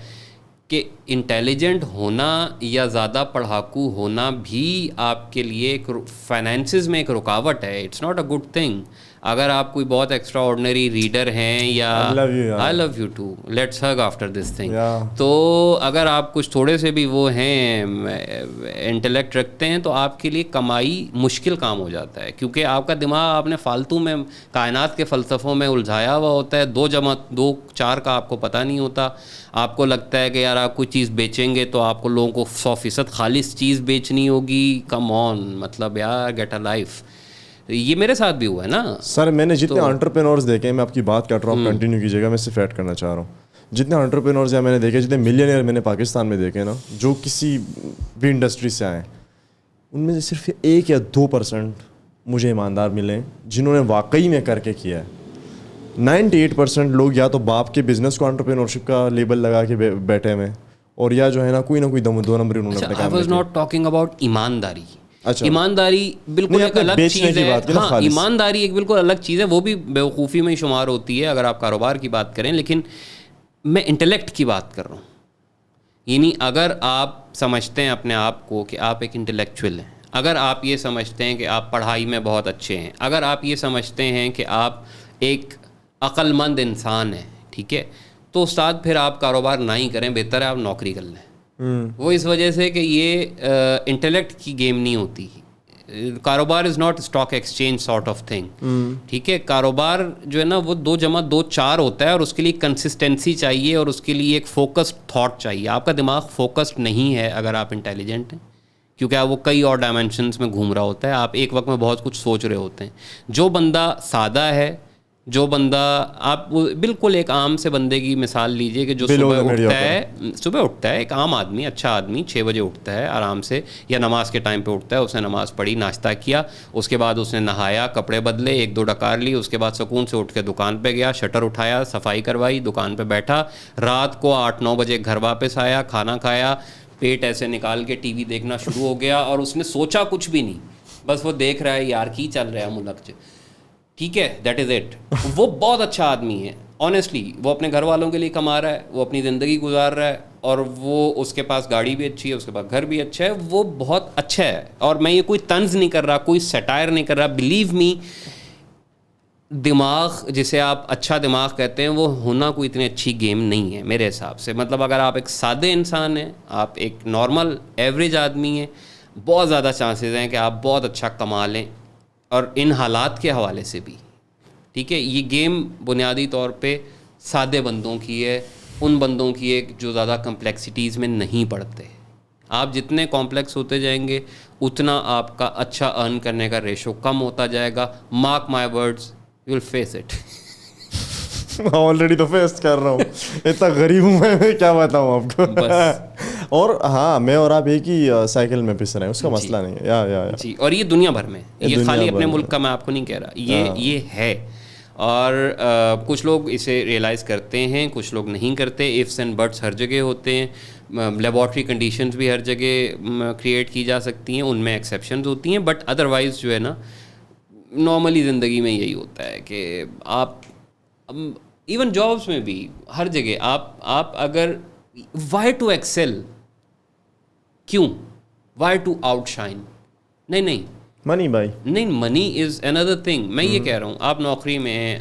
کہ انٹیلیجنٹ ہونا یا زیادہ پڑھاکو ہونا بھی آپ کے لیے ایک فائنینسز میں ایک رکاوٹ ہے. It's not a good thing. اگر آپ کوئی بہت ایکسٹرا آرڈنری ریڈر ہیں یا I love you too let's hug after this thing, تو اگر آپ کچھ تھوڑے سے بھی وہ ہیں انٹلیکٹ رکھتے ہیں تو آپ کے لیے کمائی مشکل کام ہو جاتا ہے, کیونکہ آپ کا دماغ آپ نے فالتو میں کائنات کے فلسفوں میں الجھایا ہوا ہوتا ہے. 2+2=4 کا آپ کو پتہ نہیں ہوتا. آپ کو لگتا ہے کہ یار آپ کوئی چیز بیچیں گے تو آپ کو لوگوں کو 100% خالص چیز بیچنی ہوگی. کم آن, مطلب یار گیٹ اے لائف. یہ میرے ساتھ بھی ہوا ہے نا سر. میں نے جتنے انٹرپرینورز دیکھے ہیں, میں آپ کی بات کر رہا ہوں, کنٹینیو کیجیے گا, میں صرف ایڈ کرنا چاہ رہا ہوں. جتنے انٹرپرینورز ہیں میں نے دیکھے, جتنے ملینئر میں نے پاکستان میں دیکھے نا, جو کسی بھی انڈسٹری سے آئے, ان میں سے صرف 1 یا 2% مجھے ایماندار ملے جنہوں نے واقعی میں کر کے کیا ہے. 98% لوگ یا تو باپ کے بزنس کو انٹرپرینورشپ کا لیبل لگا کے بیٹھے ہوئے, اور یا جو ہے نا کوئی نہ کوئی 2 نمبری انہوں نے اپنے کام میں. I was not talking about ایمانداری. ایمانداری بالکل ایک الگ چیز ہے. ہاں ایمانداری ایک بالکل الگ چیز ہے, وہ بھی بیوقوفی میں شمار ہوتی ہے اگر آپ کاروبار کی بات کریں. لیکن میں انٹلیکٹ کی بات کر رہا ہوں. یعنی اگر آپ سمجھتے ہیں اپنے آپ کو کہ آپ ایک انٹلیکچوئل ہیں, اگر آپ یہ سمجھتے ہیں کہ آپ پڑھائی میں بہت اچھے ہیں, اگر آپ یہ سمجھتے ہیں کہ آپ ایک عقل مند انسان ہیں, ٹھیک ہے, تو استاد پھر آپ کاروبار نہ ہی کریں, بہتر ہے آپ نوکری کر لیں. وہ اس وجہ سے کہ یہ انٹلیکٹ کی گیم نہیں ہوتی. کاروبار is not stock exchange sort of thing, ٹھیک ہے. کاروبار جو ہے نا وہ 2+2=4 ہوتا ہے, اور اس کے لیے کنسسٹنسی چاہیے, اور اس کے لیے ایک فوکسڈ تھاٹ چاہیے. آپ کا دماغ فوکسڈ نہیں ہے اگر آپ انٹیلیجنٹ ہیں, کیونکہ آپ وہ کئی اور ڈائمینشنس میں گھوم رہا ہوتا ہے, آپ ایک وقت میں بہت کچھ سوچ رہے ہوتے ہیں. جو بندہ سادہ ہے, جو بندہ آپ بالکل ایک عام سے بندے کی مثال لیجئے کہ جو صبح اٹھتا ہے ایک عام آدمی, اچھا آدمی 6 بجے اٹھتا ہے آرام سے, یا نماز کے ٹائم پہ اٹھتا ہے, اس نے نماز پڑھی, ناشتہ کیا, اس کے بعد اس نے نہایا, کپڑے بدلے, 1-2 ڈکار لی, اس کے بعد سکون سے اٹھ کے دکان پہ گیا, شٹر اٹھایا, صفائی کروائی, دکان پہ بیٹھا, رات کو 8-9 بجے گھر واپس آیا, کھانا کھایا, پیٹ ایسے نکال کے ٹی وی دیکھنا شروع ہو گیا, اور اس نے سوچا کچھ بھی نہیں, بس وہ دیکھ رہا ہے یار کی چل رہا ہے ملک. ٹھیک ہے, دیٹ از اٹ. وہ بہت اچھا آدمی ہے آنیسٹلی, وہ اپنے گھر والوں کے لیے کما رہا ہے, وہ اپنی زندگی گزار رہا ہے, اور وہ اس کے پاس گاڑی بھی اچھی ہے, اس کے پاس گھر بھی اچھا ہے, وہ بہت اچھا ہے. اور میں یہ کوئی طنز نہیں کر رہا, کوئی سیٹائر نہیں کر رہا. بلیو می, دماغ جسے آپ اچھا دماغ کہتے ہیں وہ ہونا کوئی اتنی اچھی گیم نہیں ہے میرے حساب سے. مطلب اگر آپ ایک سادے انسان ہیں, آپ ایک نارمل ایوریج آدمی ہیں, بہت زیادہ چانسز ہیں کہ آپ بہت اچھا کما لیں, اور ان حالات کے حوالے سے بھی. ٹھیک ہے, یہ گیم بنیادی طور پہ سادے بندوں کی ہے, ان بندوں کی ہے جو زیادہ کمپلیکسٹیز میں نہیں پڑتے. آپ جتنے کمپلیکس ہوتے جائیں گے اتنا آپ کا اچھا ارن کرنے کا ریشو کم ہوتا جائے گا. Mark my words, you will face it. Already تو فیس کر رہا ہوں, اتنا غریب ہوں میں, کیا بتاؤں آپ کو بس. اور ہاں میں اور آپ ایک ہی سائیکل میں پس رہے ہیں, اس کا مسئلہ نہیں ہے. جی, اور یہ دنیا بھر میں, یہ خالی اپنے ملک کا میں آپ کو نہیں کہہ رہا, یہ ہے. اور کچھ لوگ اسے ریئلائز کرتے ہیں, کچھ لوگ نہیں کرتے. ایفس اینڈ بٹس ہر جگہ ہوتے ہیں, لیبارٹری کنڈیشنز بھی ہر جگہ کریٹ کی جا سکتی ہیں, ان میں ایکسیپشنز ہوتی ہیں, بٹ ادروائز جو ہے نا نارملی زندگی میں یہی ہوتا ہے کہ آپ ایون جابس میں بھی ہر جگہ آپ اگر وائی ٹو ایکسل, کیوں, وائی ٹو آؤٹ شائن, نہیں منی بھائی, نہیں, منی از اندر تھنگ. میں یہ کہہ رہا ہوں آپ نوکری میں ہیں,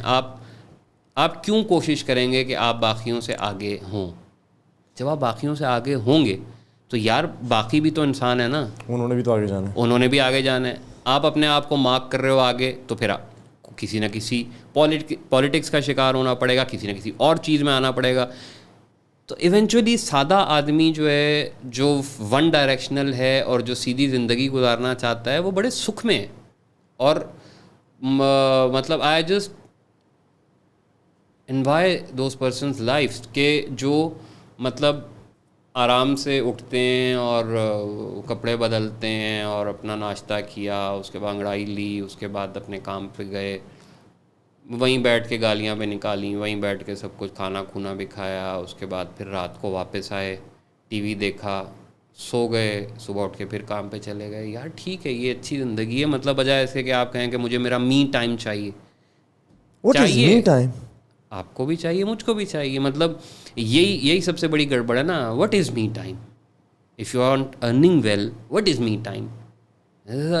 آپ کیوں کوشش کریں گے کہ آپ باقیوں سے آگے ہوں؟ جب آپ باقیوں سے آگے ہوں گے تو یار باقی بھی تو انسان ہے نا, انہوں نے بھی آگے جانا ہے. آپ اپنے آپ کو مارک کر رہے ہو آگے, تو پھر کسی نہ کسی پولیٹکس کا شکار ہونا پڑے گا, کسی نہ کسی اور چیز میں آنا پڑے گا. تو ایونچولی سادہ آدمی جو ہے, جو ون ڈائریکشنل ہے اور جو سیدھی زندگی گزارنا چاہتا ہے, وہ بڑے سکھ میں ہے. اور مطلب I just enjoy those persons life کہ جو مطلب آرام سے اٹھتے ہیں اور کپڑے بدلتے ہیں اور اپنا ناشتہ کیا, اس کے بعد انگڑائی لی, اس کے بعد اپنے کام پہ گئے, وہیں بیٹھ کے گالیاں پہ نکالی, وہیں بیٹھ کے سب کچھ کھانا کھونا بھی کھایا, اس کے بعد پھر رات کو واپس آئے, ٹی وی دیکھا, سو گئے, صبح اٹھ کے پھر کام پہ چلے گئے. یار ٹھیک ہے, یہ اچھی زندگی ہے. مطلب بجائے ایسے کہ آپ کہیں کہ مجھے میرا می ٹائم چاہیے. چاہیے, آپ کو بھی چاہیے, مجھ کو بھی چاہیے. مطلب یہی سب سے بڑی گڑبڑ ہے نا. What is me time? If you want earning well, what is me time?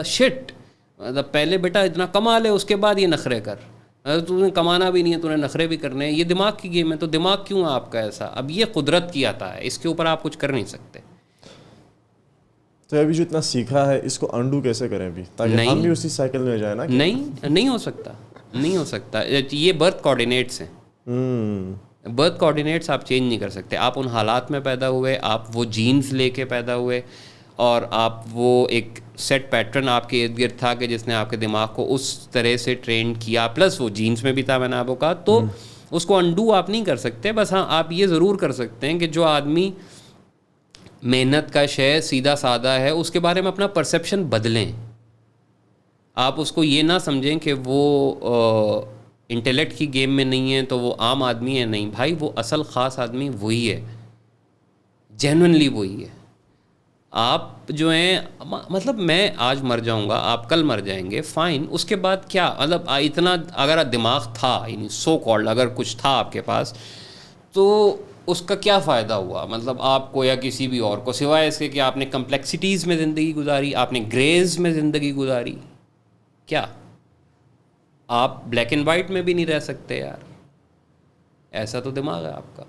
Shit. مطلب پہلے بیٹا اتنا کما لے, اس کے بعد یہ نخرے کر. تو نے کمانا بھی نہیں ہے, تو نے نخرے بھی کرنے ہیں. یہ دماغ کی گیم ہے. تو دماغ کیوں ہے آپ کا ایسا؟ اب یہ قدرت کی عطا ہے, اس کے اوپر آپ کچھ کر نہیں سکتے. تو ابھی جو اتنا سیکھا ہے اس کو انڈو کیسے کریں ابھی, تاکہ ہم بھی اسی سائیکل میں جائیں نا؟ نہیں ہو سکتا, نہیں ہو سکتا. یہ برتھ کوآرڈینیٹس ہیں. برتھ کوآرڈینیٹس آپ چینج نہیں کر سکتے. آپ ان حالات میں پیدا ہوئے, آپ وہ جینز لے کے پیدا ہوئے, اور آپ وہ ایک سیٹ پیٹرن آپ کے ارد گرد تھا کہ جس نے آپ کے دماغ کو اس طرح سے ٹرین کیا, پلس وہ جینز میں بھی تھا, میں نے آپ کو کہا. تو اس کو انڈو آپ نہیں کر سکتے. بس ہاں آپ یہ ضرور کر سکتے ہیں کہ جو آدمی محنت کا شے سیدھا سادہ ہے, اس کے بارے میں اپنا پرسیپشن بدلیں. آپ اس کو یہ نہ سمجھیں کہ وہ انٹیلیکٹ کی گیم میں نہیں ہے تو وہ عام آدمی ہے. نہیں بھائی, وہ اصل خاص آدمی وہی ہے, جینوئنلی وہی ہے. آپ جو ہیں, مطلب میں آج مر جاؤں گا, آپ کل مر جائیں گے, فائن. اس کے بعد کیا مطلب اتنا اگر دماغ تھا, یعنی سو کالڈ اگر کچھ تھا آپ کے پاس, تو اس کا کیا فائدہ ہوا مطلب آپ کو یا کسی بھی اور کو, سوائے اس کے کہ آپ نے کمپلیکسٹیز میں زندگی گزاری, آپ نے گریز میں زندگی گزاری. کیا آپ بلیک اینڈ وائٹ میں بھی نہیں رہ سکتے یار؟ ایسا تو دماغ ہے آپ کا.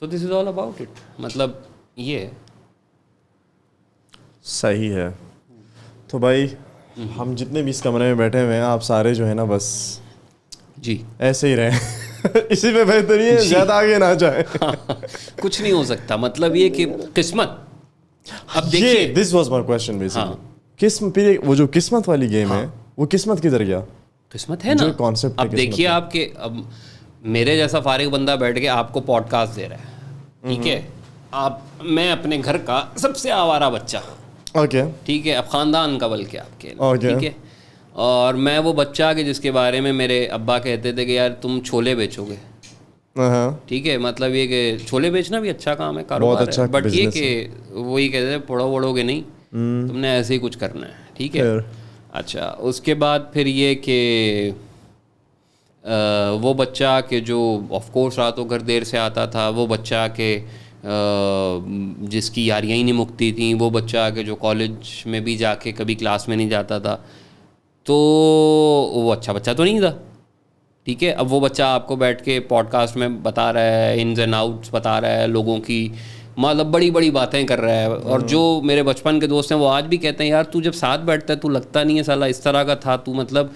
سو دس از آل اباؤٹ اٹ. مطلب یہ صحیح ہے. تو بھائی ہم جتنے بھی اس کمرے میں بیٹھے ہوئے ہیں, آپ سارے جو ہے نا بس جی ایسے ہی رہیں, اسی پہ بہتر ہے, زیادہ آگے نہ جائیں. کچھ نہیں ہو سکتا. مطلب یہ کہ قسمت, اب دیکھیے this was my question basically, قسمت, وہ جو قسمت والی گیم ہے وہ قسمت کدھر گیا؟ قسمت ہے نا کانسیپٹ. اب دیکھیے آپ کے, اب میرے جیسا فارغ بندہ بیٹھ کے آپ کو پوڈ کاسٹ دے رہا ہے, ٹھیک ہے, میں اپنے گھر کا سب سے آوارہ بچہ, اوکے, ٹھیک ہے, اب خاندان کا بلکہ آپ کے, ٹھیک ہے, اور میں وہ بچہ کہ جس کے بارے میں میرے ابا کہتے تھے کہ یار تم چھولے بیچو گے, ٹھیک ہے. مطلب یہ کہ چھولے بیچنا بھی اچھا کام ہے, کاروبار ہے, بٹ یہ کہ وہی کہتے تھے پڑھو وڑو گے نہیں, تم نے ایسے ہی کچھ کرنا ہے, ٹھیک ہے. اچھا, اس کے بعد پھر یہ کہ وہ بچہ کہ جو آف کورس راتوں گھر دیر سے آتا تھا, وہ بچہ کہ جس کی یاریاں ہی نہیں مکتی تھیں, وہ بچہ کہ جو کالج میں بھی جا کے کبھی کلاس میں نہیں جاتا تھا, تو وہ اچھا بچہ تو نہیں تھا, ٹھیک ہے. اب وہ بچہ آپ کو بیٹھ کے پوڈ کاسٹ میں بتا رہا ہے, انز اینڈ آؤٹس بتا رہا ہے لوگوں کی, مطلب بڑی بڑی باتیں کر رہا ہے. اور جو میرے بچپن کے دوست ہیں وہ آج بھی کہتے ہیں یار تو جب ساتھ بیٹھتا ہے تو لگتا نہیں ہے سالہ اس طرح کا تھا تو, مطلب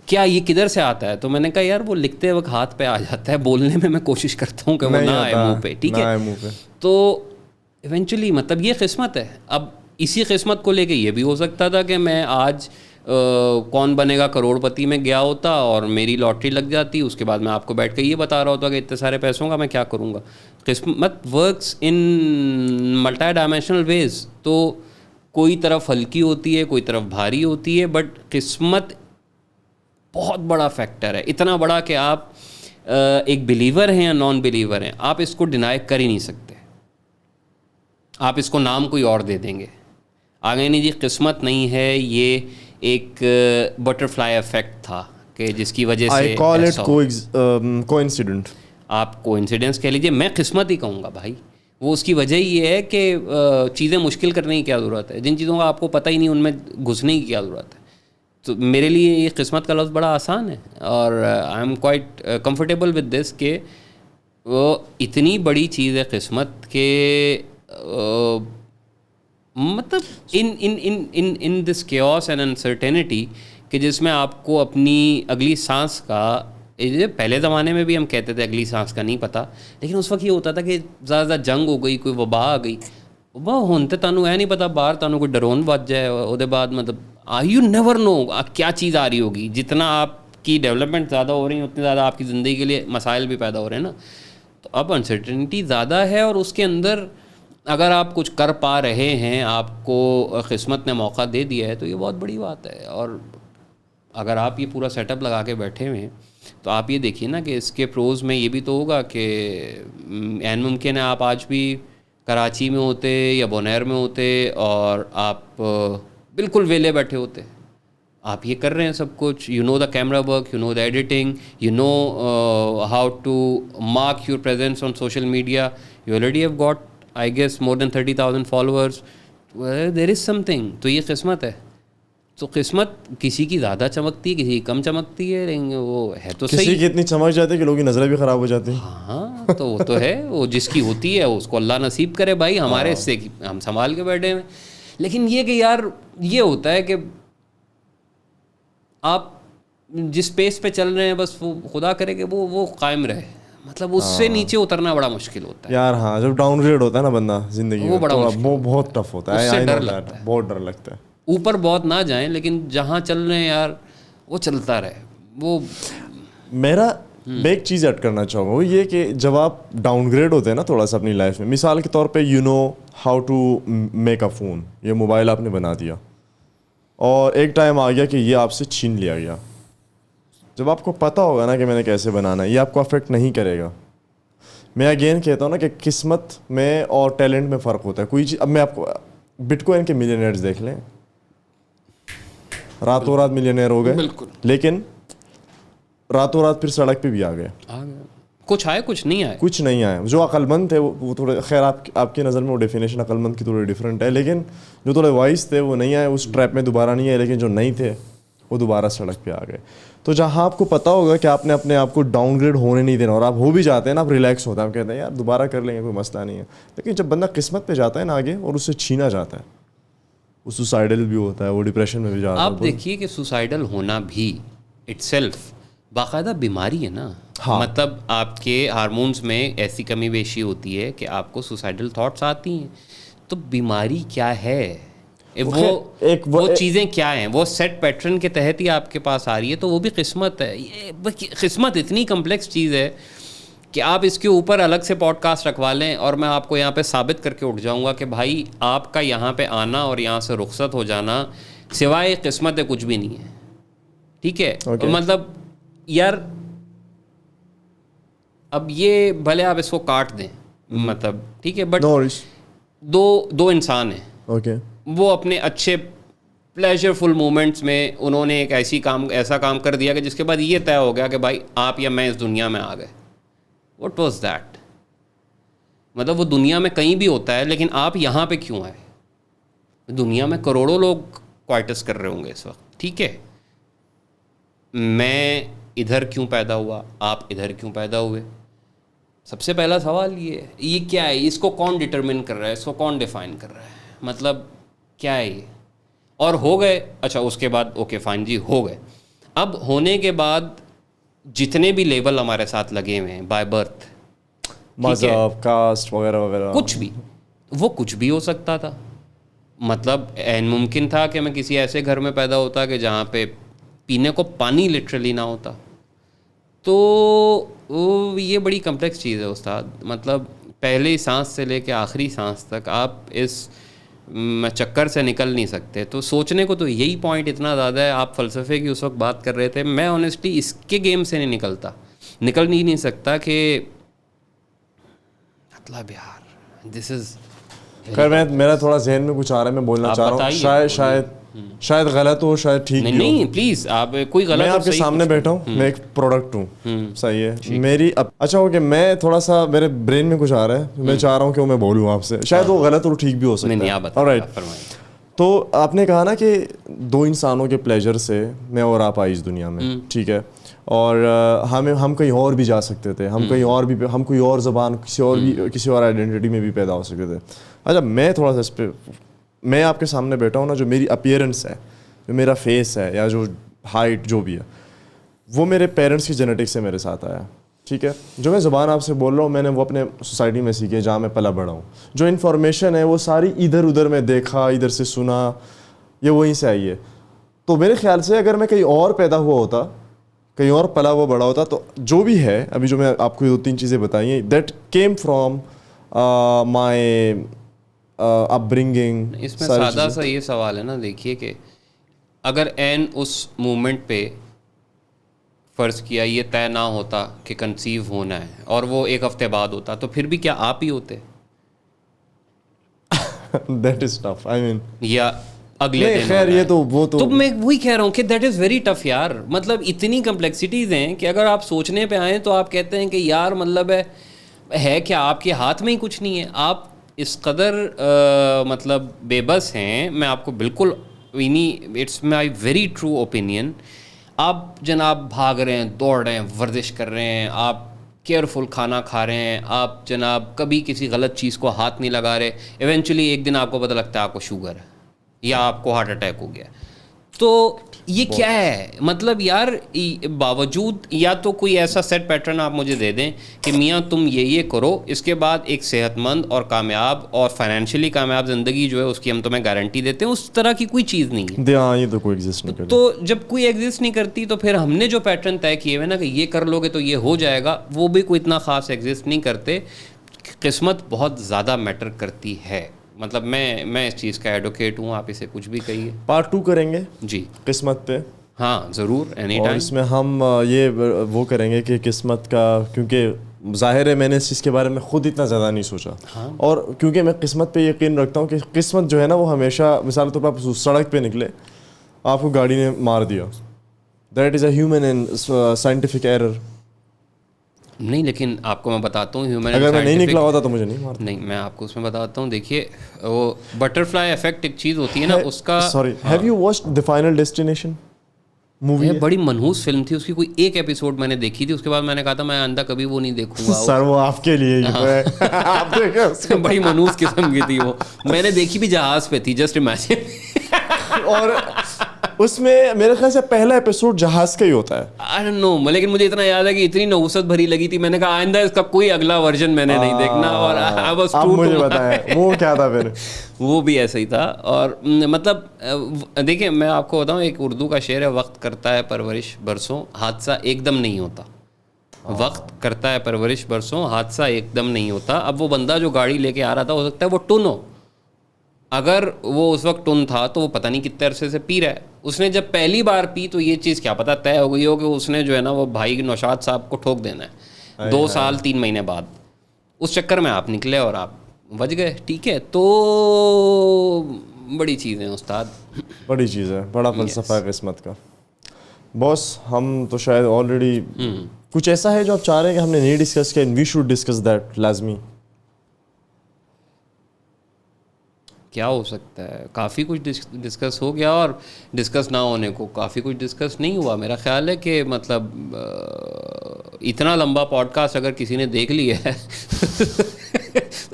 کیا یہ کدھر سے آتا ہے؟ تو میں نے کہا یار وہ لکھتے وقت ہاتھ پہ آ جاتا ہے, بولنے میں کوشش کرتا ہوں کہ وہ نہ آئے منہ پہ, ٹھیک ہے. تو ایونچولی مطلب یہ قسمت ہے. اب اسی قسمت کو لے کے یہ بھی ہو سکتا تھا کہ میں آج کون بنے گا کروڑ پتی میں گیا ہوتا اور میری لاٹری لگ جاتی, اس کے بعد میں آپ کو بیٹھ کے یہ بتا رہا ہوتا کہ اتنے سارے پیسوں کا میں کیا کروں گا. قسمت ورکس ان ملٹی ڈائمینشنل ویز. تو کوئی طرف ہلکی ہوتی ہے, کوئی طرف بھاری ہوتی ہے, بٹ قسمت بہت بڑا فیکٹر ہے, اتنا بڑا کہ آپ ایک بلیور ہیں یا نان بلیور ہیں, آپ اس کو ڈینائی کر ہی نہیں سکتے. آپ اس کو نام کوئی اور دے دیں گے, آگے نہیں جی قسمت نہیں ہے, یہ ایک بٹرفلائی افیکٹ تھا کہ جس کی وجہ سے کوئنسیڈنٹ, آپ کوئنسیڈنس کہہ لیجیے, میں قسمت ہی کہوں گا بھائی. وہ اس کی وجہ یہ ہے کہ چیزیں مشکل کرنے کی کیا ضرورت ہے, جن چیزوں کا آپ کو پتہ ہی نہیں ان میں گھسنے کی کیا ضرورت ہے. تو میرے لیے یہ قسمت کا لفظ بڑا آسان ہے, اور I am quite comfortable with this کہ وہ اتنی بڑی چیز ہے قسمت کہ مطلب ان دس کیوس اینڈ انسرٹینٹی کہ جس میں آپ کو اپنی اگلی سانس کا، پہلے زمانے میں بھی ہم کہتے تھے اگلی سانس کا نہیں پتہ، لیکن اس وقت یہ ہوتا تھا کہ زیادہ زیادہ جنگ ہو گئی، کوئی وبا آ گئی، وبا ہوتے تانوں ہے نہیں پتا باہر تانوں کوئی ڈرون بج جائے، وہ بعد مطلب یو نیور نو کیا چیز آ رہی ہوگی. جتنا آپ کی ڈیولپمنٹ زیادہ ہو رہی ہیں اتنے زیادہ آپ کی زندگی کے لیے مسائل بھی پیدا ہو رہے ہیں نا. تو اب انسرٹنٹی زیادہ ہے، اور اس کے اندر اگر آپ کچھ کر پا رہے ہیں، آپ کو قسمت نے موقع دے دیا ہے، تو یہ بہت بڑی بات ہے. اور اگر آپ یہ پورا سیٹ اپ لگا کے بیٹھے ہوئے ہیں تو آپ یہ دیکھیے نا کہ اس کے پروز میں یہ بھی تو ہوگا کہ عین ممکن ہے آپ آج بھی کراچی میں ہوتے یا بونیر میں ہوتے اور آپ بالکل ویلے بیٹھے ہوتے. آپ یہ کر رہے ہیں سب کچھ، you know the camera work, you know the editing, you know how to mark your presence on social media, you already have got I guess more than 30,000 followers. There is something. تو یہ قسمت ہے. تو قسمت کسی کی زیادہ چمکتی ہے، کسی کی کم چمکتی ہے، لیکن وہ ہے تو صحیح. کسی کی اتنی چمک جاتی ہے کہ لوگوں کی نظریں بھی خراب ہو جاتی ہیں. ہاں تو وہ تو ہے، وہ جس کی ہوتی ہے اس کو اللہ نصیب کرے بھائی. ہمارے اس سے ہم سنبھال کے بیٹھے ہیں. لیکن یہ کہ یار یہ ہوتا ہے کہ آپ جس پیس پہ چل رہے ہیں بس وہ خدا کرے کہ وہ قائم رہے. مطلب اس سے نیچے اترنا بڑا مشکل ہوتا ہے یار. ہاں جب ڈاؤن گریڈ ہوتا ہے نا بندہ زندگی میں، وہ بہت ٹف ہوتا ہے. اس سے ڈر لگتا ہے، بہت ڈر لگتا ہے. اوپر بہت نہ جائیں لیکن جہاں چل رہے ہیں یار وہ چلتا رہے. وہ میرا میں ایک چیز ایڈ کرنا چاہوں گا، وہ یہ کہ جب آپ ڈاؤن گریڈ ہوتے ہیں نا تھوڑا سا اپنی لائف میں، مثال کے طور پہ you know how to make a phone, یہ موبائل آپ نے بنا دیا اور ایک ٹائم آ گیا کہ یہ آپ سے چھین لیا گیا. جب آپ کو پتہ ہوگا نا کہ میں نے کیسے بنانا ہے، یہ آپ کو افیکٹ نہیں کرے گا. میں اگین کہتا ہوں نا کہ قسمت میں اور ٹیلنٹ میں فرق ہوتا ہے. کوئی چیز، اب میں آپ کو بٹ کوائن کے ملینئرز دیکھ لیں، راتوں رات ملینئر ہو گئے، لیکن راتوں رات پھر سڑک پہ بھی آ گئے. کچھ آئے کچھ نہیں آئے. کچھ نہیں آئے. جو عقل مند تھے وہ تھوڑے، خیر آپ کی نظر میں وہ ڈیفینیشن عقل مند کی تھوڑی ڈفرینٹ ہے، لیکن جو تھوڑے وائس تھے وہ نہیں آئے، اس ٹریپ میں دوبارہ نہیں آئے. لیکن جو نہیں تھے وہ دوبارہ سڑک پہ آ گئے. تو جہاں آپ کو پتہ ہوگا کہ آپ نے اپنے آپ کو ڈاؤن گریڈ ہونے نہیں دینا، اور آپ ہو بھی جاتے ہیں نا، آپ ریلیکس ہوتا ہے، آپ کہتے ہیں یار دوبارہ کر لیں گے، کوئی مسئلہ نہیں ہے. لیکن جب بندہ قسمت پہ جاتا ہے نا آگے اور اس سے چھینا جاتا ہے، وہ سوسائڈل بھی ہوتا ہے، وہ ڈپریشن میں بھی جاتا ہے. آپ دیکھیے کہ سوسائڈل ہونا بھی اٹ سیلف باقاعدہ بیماری ہے نا. مطلب آپ کے ہارمونز میں ایسی کمی بیشی ہوتی ہے کہ آپ کو سوسائڈل تھاٹس آتی ہیں. تو بیماری کیا ہے، وہ چیزیں کیا ہیں، وہ سیٹ پیٹرن کے تحت ہی آپ کے پاس آ رہی ہے. تو وہ بھی قسمت ہے. یہ قسمت اتنی کمپلیکس چیز ہے کہ آپ اس کے اوپر الگ سے پوڈ کاسٹ رکھوا لیں اور میں آپ کو یہاں پہ ثابت کر کے اٹھ جاؤں گا کہ بھائی آپ کا یہاں پہ آنا اور یہاں سے رخصت ہو جانا سوائے قسمت ہے کچھ بھی نہیں ہے. ٹھیک ہے. مطلب یار اب یہ بھلے آپ اس کو کاٹ دیں، مطلب ٹھیک ہے، بٹ دو انسان ہیں، وہ اپنے اچھے پلیجر فل مومنٹس میں انہوں نے ایک ایسا کام کر دیا کہ جس کے بعد یہ طے ہو گیا کہ بھائی آپ یا میں اس دنیا میں آ گئے. What was that? مطلب وہ دنیا میں کہیں بھی ہوتا ہے لیکن آپ یہاں پہ کیوں آئے؟ دنیا میں کروڑوں لوگ کوائٹس کر رہے ہوں گے اس وقت. ٹھیک ہے، میں ادھر کیوں پیدا ہوا، آپ ادھر کیوں پیدا ہوئے؟ سب سے پہلا سوال یہ کیا ہے؟ اس کو کون ڈٹرمن کر رہا ہے؟ اس کو کون ڈیفائن کر رہا ہے؟ مطلب کیا ہے یہ؟ اور ہو گئے، اچھا اس کے بعد اوکے فائن جی ہو گئے. اب ہونے کے بعد جتنے بھی لیبل ہمارے ساتھ لگے ہوئے ہیں بائی برتھ، مذہب، کاسٹ وغیرہ وغیرہ، کچھ بھی، وہ کچھ بھی ہو سکتا تھا. مطلب عین ممکن تھا کہ میں کسی ایسے گھر میں پیدا ہوتا کہ جہاں پہ پینے کو پانی لٹرلی نہ ہوتا. تو یہ بڑی کمپلیکس چیز ہے استاد. مطلب پہلی سانس سے لے کے آخری سانس تک آپ اس چکر سے نکل نہیں سکتے. تو سوچنے کو تو یہی پوائنٹ اتنا زیادہ ہے. آپ فلسفے کی اس وقت بات کر رہے تھے، میں آنیسٹلی اس کے گیم سے نکل نہیں سکتا کہ مطلب یار دس از. خیر میرا تھوڑا ذہن میں کچھ آ رہا ہے، میں بولنا چاہ رہا ہوں، شاید غلط ہو، شاید ٹھیک بھی ہو. نہیں پلیز آپ کوئی غلط. میں آپ کے سامنے بیٹھا ہوں، میں ایک پروڈکٹ ہوں، صحیح ہے میری. اچھا ہو کہ میں تھوڑا سا میرے برین میں کچھ آ رہا ہے، میں چاہ رہا ہوں کہ وہ میں بولوں آپ سے، شاید وہ غلط اور ٹھیک بھی ہو سکتا ہے. آلرائٹ. تو آپ نے کہا نا کہ دو انسانوں کے پلیجر سے میں اور آپ آئی اس دنیا میں، ٹھیک ہے، اور ہم کہیں اور بھی جا سکتے تھے، ہم کہیں اور بھی، ہم کوئی اور زبان، کسی اور آئیڈینٹی میں بھی پیدا ہو سکتے تھے. اچھا میں تھوڑا سا اس پہ، میں آپ کے سامنے بیٹھا ہوں نا، جو میری اپیئرنس ہے، جو میرا فیس ہے، یا جو ہائٹ جو بھی ہے وہ میرے پیرنٹس کی جینیٹک سے میرے ساتھ آیا, ٹھیک ہے. جو میں زبان آپ سے بول رہا ہوں میں نے وہ اپنے سوسائٹی میں سیکھی ہے جہاں میں پلا بڑا ہوں. جو انفارمیشن ہے وہ ساری ادھر ادھر میں دیکھا, ادھر سے سنا, یہ وہیں سے آئی ہے. تو میرے خیال سے اگر میں کہیں اور پیدا ہوا ہوتا, کہیں اور پلا ہوا بڑا ہوتا, تو جو بھی ہے ابھی جو میں آپ کو 2-3 چیزیں بتائی ہیں that came from my upbringing. اس میں سادہ سا یہ سوال ہے نا, دیکھیے کہ اگر این اس مومنٹ پہ فرض کیا یہ طے نہ ہوتا کہ کنسیو ہونا ہے اور وہ 1 ہفتے بعد ہوتا, تو پھر بھی کیا آپ ہی ہوتے؟ دیٹ از ٹف, آئی مین, یا اگلے دن. خیر یہ تو وہ تو میں وہی کہہ رہا ہوں کہ دیٹ از ویری ٹف یار. مطلب اتنی کمپلیکسٹیز ہیں کہ اگر آپ سوچنے پہ آئیں تو آپ کہتے ہیں کہ یار مطلب ہے کیا آپ کے ہاتھ میں ہی کچھ نہیں ہے. آپ اس قدر مطلب بے بس ہیں. میں آپ کو بالکل it's my very true opinion. آپ جناب بھاگ رہے ہیں, دوڑ رہے ہیں, ورزش کر رہے ہیں, آپ کیئرفل کھانا کھا رہے ہیں, آپ جناب کبھی کسی غلط چیز کو ہاتھ نہیں لگا رہے, ایونچولی ایک دن آپ کو پتہ لگتا ہے آپ کو شوگر ہے یا آپ کو ہارٹ اٹیک ہو گیا. تو یہ کیا ہے مطلب یار, باوجود یا تو کوئی ایسا سیٹ پیٹرن آپ مجھے دے دیں کہ میاں تم یہ کرو, اس کے بعد ایک صحت مند اور کامیاب اور فائنینشلی کامیاب زندگی جو ہے اس کی ہم تمہیں گارنٹی دیتے ہیں. اس طرح کی کوئی چیز نہیں ہے. ہاں یہ تو کوئی ایگزسٹ نہیں کرتی. تو جب کوئی ایگزسٹ نہیں کرتی تو پھر ہم نے جو پیٹرن طے کیے ہوئے نا کہ یہ کر لو گے تو یہ ہو جائے گا, وہ بھی کوئی اتنا خاص ایگزسٹ نہیں کرتے. قسمت بہت زیادہ میٹر کرتی ہے. مطلب میں اس چیز کا ایڈوکیٹ ہوں, آپ اسے کچھ بھی کہیے. پارٹ 2 کریں گے جی قسمت پہ. ہاں ضرور, اینی اور ٹائم. اس میں ہم یہ وہ کریں گے کہ قسمت کا, کیونکہ ظاہر ہے میں نے اس چیز کے بارے میں خود اتنا زیادہ نہیں سوچا, اور کیونکہ میں قسمت پہ یقین رکھتا ہوں کہ قسمت جو ہے نا وہ ہمیشہ مثال کے طور پر آپ سڑک پہ نکلے, آپ کو گاڑی نے مار دیا, that is a human and scientific error. نہیں لیکن آپ کو میں بتاتا ہوں ہیومن, اگر میں نہیں نکلا ہوتا تو مجھے نہیں مارتا. نہیں میں آپ کو اس میں بتاتا ہوں. دیکھیے وہ بٹر فلائی افیکٹ ایک چیز ہوتی ہے نا, اس کا. Sorry, have you watched the final destination movie? بڑی منحوس فلم تھی, اس کی کوئی ایک ایپیسوڈ میں نے دیکھی تھی, اس کے بعد میں نے کہا تھا میں آئندہ کبھی وہ نہیں دیکھوں گا. سر وہ آپ کے لیے آپ دیکھیں, بڑی منحوس قسم کی تھی وہ. میں نے دیکھی بھی جہاز پہ تھی, جسٹ امیجن. اور اس میں میرے خیال سے پہلا ایپیسوڈ جہاز کا ہی ہوتا ہے. I don't know, لیکن مجھے اتنا یاد ہے کہ اتنی نحوست بھری لگی تھی, میں نے کہا آئندہ اس کا کوئی اگلا ورژن میں نے نہیں دیکھنا. اور آپ مجھے بتائیں وہ کیا تھا پھر؟ وہ بھی ایسا ہی تھا. اور مطلب دیکھیں میں آپ کو بتاؤں, ایک اردو کا شعر ہے, وقت کرتا ہے پرورش برسوں, حادثہ ایک دم نہیں ہوتا. وقت کرتا ہے پرورش برسوں, حادثہ ایک دم نہیں ہوتا. اب وہ بندہ جو گاڑی لے کے آ رہا تھا, ہو سکتا ہے وہ ٹن ہو. اگر وہ اس وقت ٹن تھا تو وہ پتہ نہیں کتنے عرصے سے پی رہا ہے. اس نے جب پہلی بار پی تو یہ چیز کیا پتہ طے ہو گئی ہو کہ اس نے جو ہے نا وہ بھائی نوشاد صاحب کو ٹھوک دینا ہے 2 سال 3 مہینے بعد. اس چکر میں آپ نکلے اور آپ بچ گئے. ٹھیک ہے, تو بڑی چیز ہے استاد, بڑی چیز ہے, بڑا فلسفہ ہے قسمت کا. باس ہم تو شاید آلریڈی کچھ ایسا ہے جو آپ چاہ رہے ہیں کہ ہم نے نہیں ڈسکس کیا, وی شوڈ ڈسکس دیٹ لازمی. کیا ہو سکتا ہے, کافی کچھ ڈسکس ہو گیا, اور ڈسکس نہ ہونے کو کافی کچھ ڈسکس نہیں ہوا. میرا خیال ہے کہ مطلب اتنا لمبا پوڈ کاسٹ اگر کسی نے دیکھ لیا ہے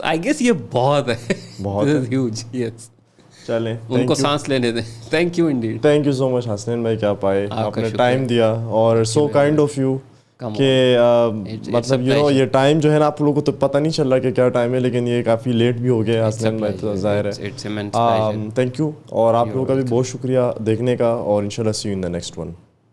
آئی گیس یہ بہت ہے, بہت ہیوج. یس چلیں ان کو سانس لینے دیں. Thank you indeed, thank you so much Hasnain بھائی, کیا پائے آپ نے ٹائم دیا, اور سو کائنڈ آف یو کہ مطلب یو نو یہ ٹائم جو ہے نا آپ لوگوں کو تو پتہ نہیں چل رہا کہ کیا ٹائم ہے, لیکن یہ کافی لیٹ بھی ہو گیا حسنین بھائی, تو ظاہر ہے. تھینک یو, اور آپ لوگوں کا بھی بہت شکریہ دیکھنے کا, اور انشاءاللہ see you in the next one.